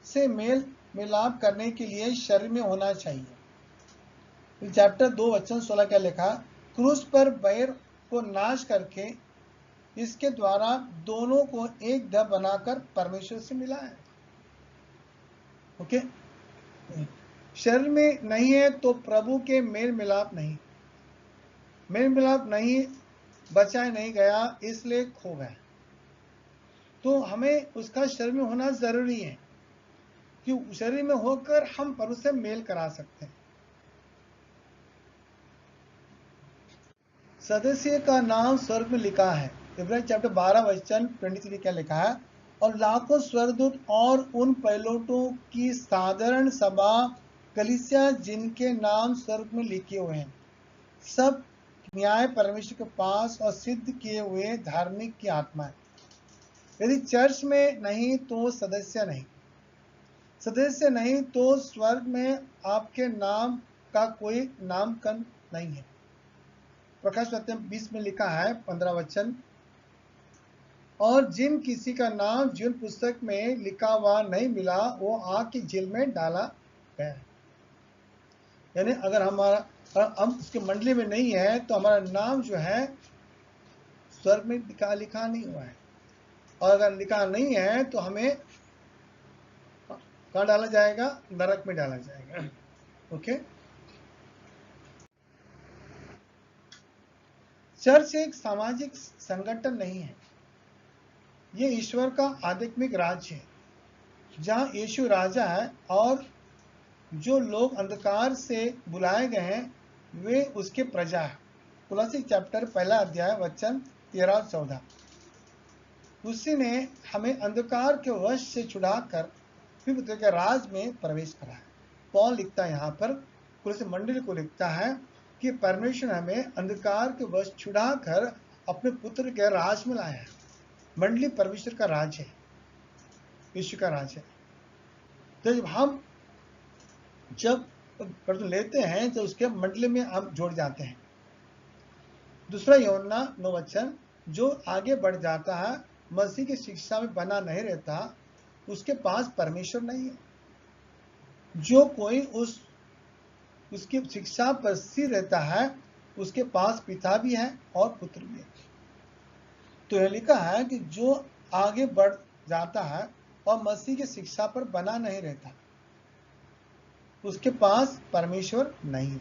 से मेल मिलाप करने के लिए शरीर में होना चाहिए। चैप्टर 2 वचन 16 क्या लिखा? क्रूस पर बैर को नाश करके इसके द्वारा दोनों को एक देह बनाकर परमेश्वर से मिला है। ओके, शरीर में नहीं है तो प्रभु के मेल मिलाप नहीं, मेल मिलाप नहीं, बचाया नहीं गया, इसलिए खो गया। तो हमें उसका शरीर में होना जरूरी है कि शरीर में होकर हम प्रभु से मेल करा सकते हैं। सदस्य का नाम स्वर्ग में लिखा है। इब्राहिम चैप्टर 12 वचन 23 क्या लिखा है? और लाखों स्वर्गदूत और उन पैलोटों की साधारण सभा कलीसिया जिनके नाम स्वर्ग में लिखे हुए हैं, सब न्याय परमेश्वर के पास और सिद्ध किए हुए धार्मिक की आत्मा है। यदि चर्च में नहीं तो सदस्य नहीं, सदस्य नहीं तो स्वर्ग में आपके नाम का कोई नामकरण नहीं है। प्रकाश वाक्य 20 में लिखा है 15 वचन, और जिन किसी का नाम जीवन पुस्तक में लिखा हुआ नहीं मिला वो आग की जेल में डाला गया। यानी अगर हम उसकी मंडली में नहीं है तो हमारा नाम जो है स्वर्ग में लिखा नहीं हुआ है, और अगर लिखा नहीं है तो हमें कहाँ डाला जाएगा? नरक में डाला जाएगा। ओके, चर्च एक सामाजिक संगठन नहीं है, ये ईश्वर का आध्यात्मिक राज्य है जहाँ यीशु राजा है और जो लोग अंधकार से बुलाए गए हैं वे उसके प्रजा है। कुलसी चैप्टर 1 अध्याय वचन 13-14। उसी ने हमें अंधकार के वश से छुड़ाकर पुत्र के राज में प्रवेश करा है। पौल लिखता है यहाँ पर कुलसी मंडली को लिखता है कि परमेश्वर हमें अंधकार के वश छुड़ाकर अपने पुत्र के राज में लाया है। मंडली परमेश्वर का राज है, यीशु का राज है। तो जब हम लेते हैं तो उसके मंडली में हम जोड़ जाते हैं। दूसरा यूहन्ना 9 वचन, जो आगे बढ़ जाता है मसीह की शिक्षा में बना नहीं रहता उसके पास परमेश्वर नहीं है। जो कोई उसकी शिक्षा पर स्थिर रहता है उसके पास पिता भी है और पुत्र भी है। तो यह लिखा है कि जो आगे बढ़ जाता है और मसीह की शिक्षा पर बना नहीं रहता उसके पास परमेश्वर नहीं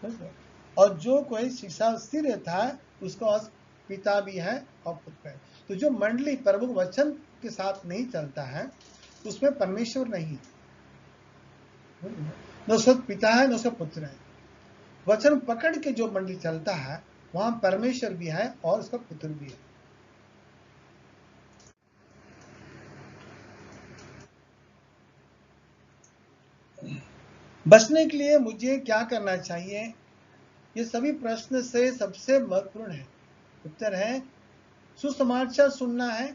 है, और जो कोई शिक्षा स्थिर रहता है उसके पास पिता भी है और पुत्र है। तो जो मंडली प्रभु वचन के साथ नहीं चलता है उसमें परमेश्वर नहीं, न उसका पिता है न उसका पुत्र है। वचन पकड़ के जो मंडली चलता है वहां परमेश्वर भी है और उसका पुत्र भी है। बचने के लिए मुझे क्या करना चाहिए? ये सभी प्रश्न से सबसे महत्वपूर्ण है। उत्तर है सुसमाचार सुनना है।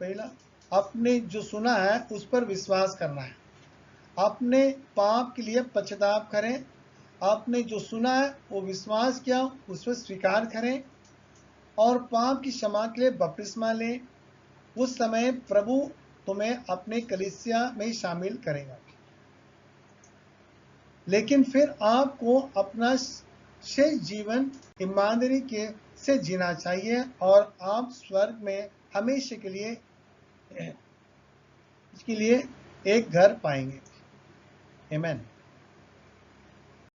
पहला, आपने जो सुना है उस पर विश्वास करना है। आपने पाप के लिए पश्चाताप करें। आपने जो सुना है वो विश्वास किया, उस पर स्वीकार करें और पाप की क्षमा के लिए बपतिस्मा लें। उस समय प्रभु तुम्हें अपने कलीसिया में शामिल करेगा। लेकिन फिर आपको अपना शेष जीवन ईमानदारी के से जीना चाहिए और आप स्वर्ग में हमेशा के लिए एक घर पाएंगे। आमीन।